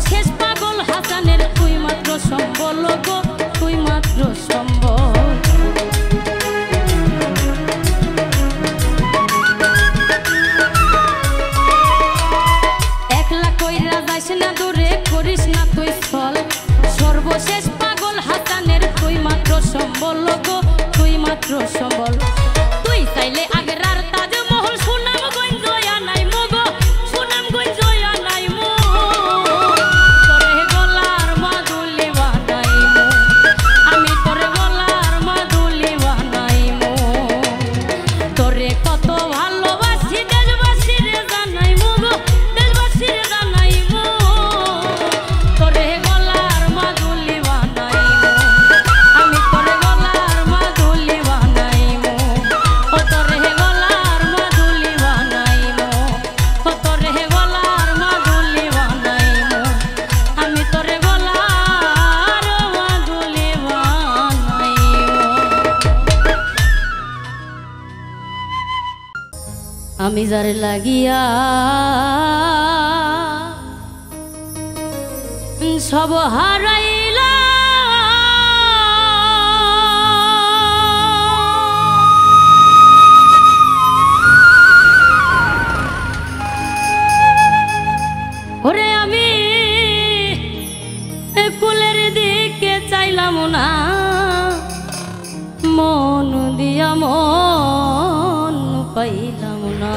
সর্বশেষ পাগল হাসানের তুই মাত্র সম্বল গো, তুই মাত্র সম্বল। একলা কইরা যাইস না দূরে, করিস না তুই ছল। সর্বশেষ পাগল হাসানের তুই মাত্র সম্বল গো, তুই মাত্র সম্বল। তুই চাইলে আগেরার তাজমহল সুনামগঞ্জ আনাই মো গো, সুনামগঞ্জ আনাই মো। তোরে গলার মাদুলি বানাই মো, আমি তোরে গলার মাদুলি বানাই মো। তোরে কত ভালোবাসি দেশবাসীরে জানাই মো গো, দেশবাসীরে জানাই মো। তোরে গলার মাদুলি বানাই মো, আমি তোরে গলার মাদুলি বানাই মো। ও তোরে গলার মাদুলি বানাই মো, ও তোরে গলার মাদুলি বানাই মো, আমি তোরে গলার মাদুলি বানাই মো। আমি যারে লাগিয়া সব হারাইলা, ওরে আমি কুলের দিকে চাইলাম না, মন দিয়া মন পাইলাম না।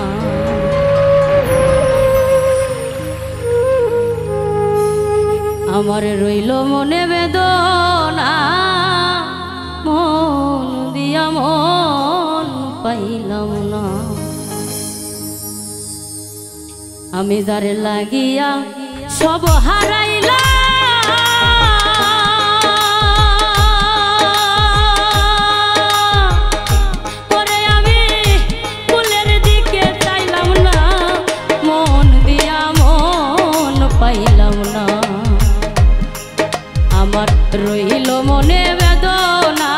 আমার রইল মনে বেদনা, মন দিয়া মন পাইলাম না। আমি যারে লাগিয়া সব হারাইলা, পরে আমি ফুলের দিকে চাইলাম না, মন দিয়া মন পাইলাম না। আমার রইল মনে বেদনা,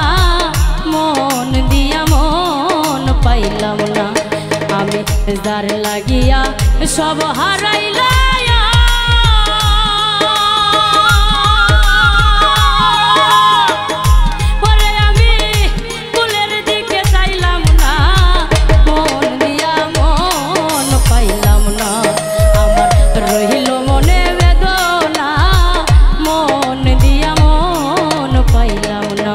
মন দিয়া মন পাইলাম না। আমি যার লাগিয়া সব হারাইলা, পরে আমি ফুলের দিকে চাইলাম না, মন দিয়া মন পাইলাম না। আমার রইল মনে বেদনা, মন দিয়া মন পাইলাম না।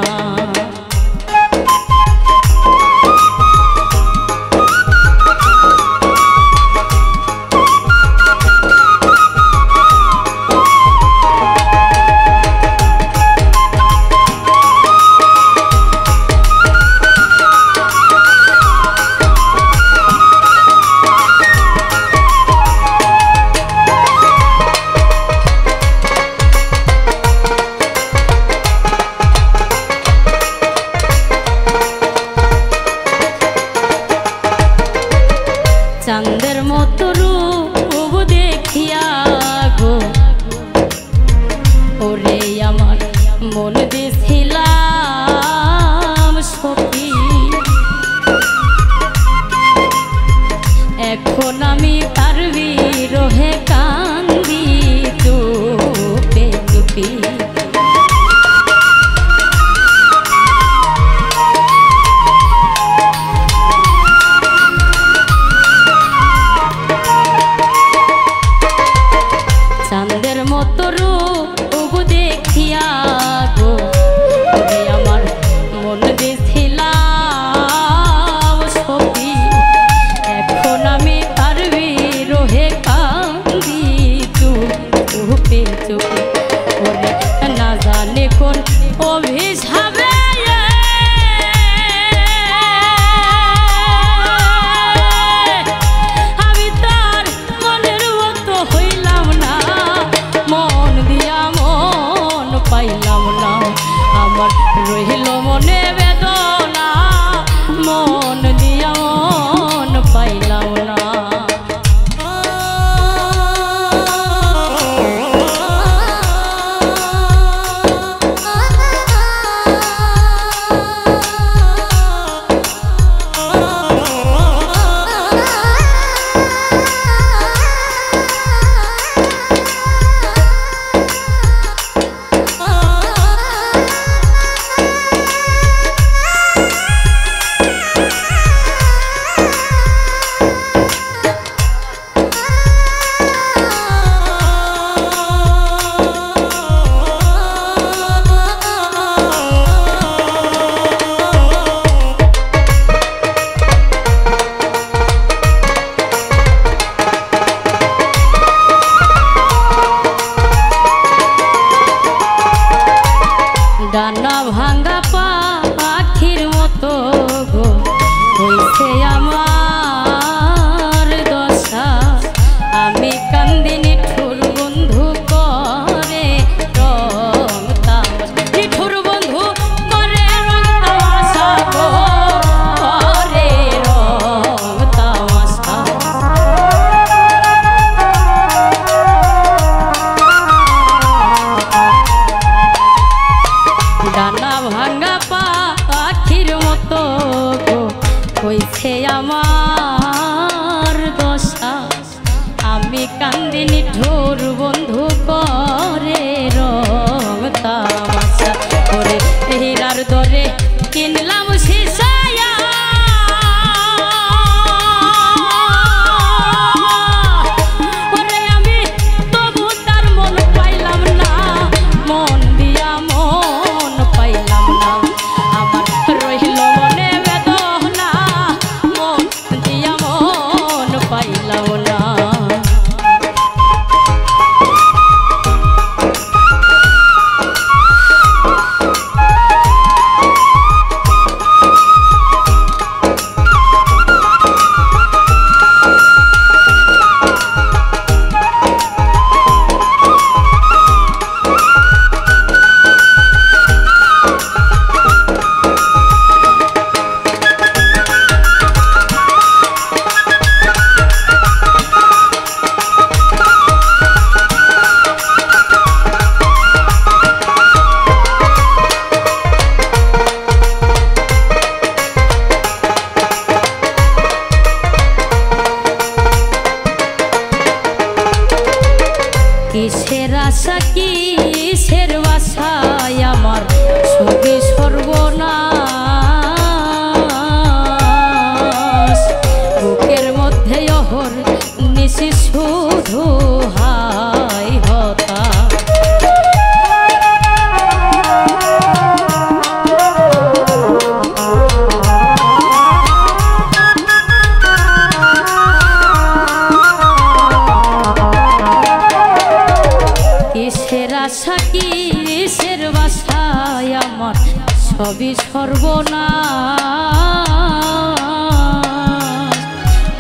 কান্দিনি ঠোর বন্ধু করে রং তামাশা করে হীরার দরে কিনলাম সিসায়া ওরে আমি তবু তার মন পাইলাম না মন দিয়া মন পাইলাম না আমার রহিল মনে বেদনা মন দিয়া মন পাইলাম না কিসের আশা কিসের বাসায় আমার সবে সর্বনাশ বুকের মধ্যে অহর নিশি শুধু হাই হতা কিসের আশা কিসের বাসায় আমার সবই সর্বনাশ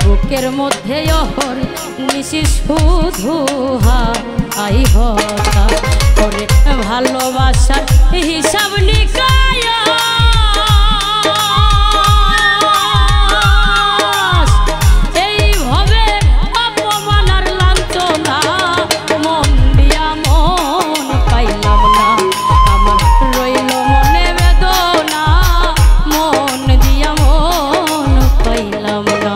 বুকের মধ্যে অহর নিশি শুধু হাই হতা করে ভালোবাসার হিসাব নিকায় এইভাবে অপমান আর লাঞ্ছনা মন দিয়া মন পাইলাম না আমার রইল মনে বেদনা মন দিয়া মন পাইলাম না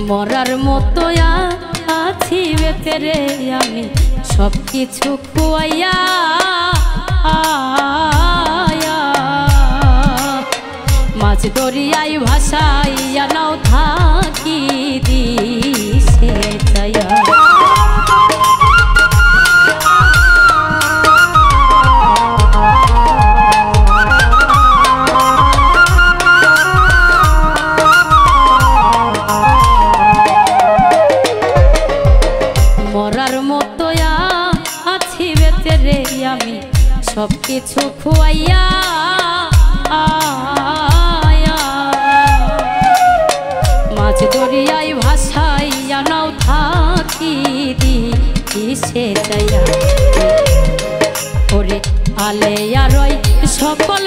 মরার মতো আছি বেতেরে আমি সব কিছু খুয়াইয়া মাছ দরিয়ায় ভাসাইয়া নাও থাকি দিশে চাইয়া মরার মতো আছি বেতেরে আমি সব কিছু খুয়াইয়া মাছ দরিয়ায় ভাসাইয়া নাও থাকি দিশে চাইয়া ওরে আলে আর সকল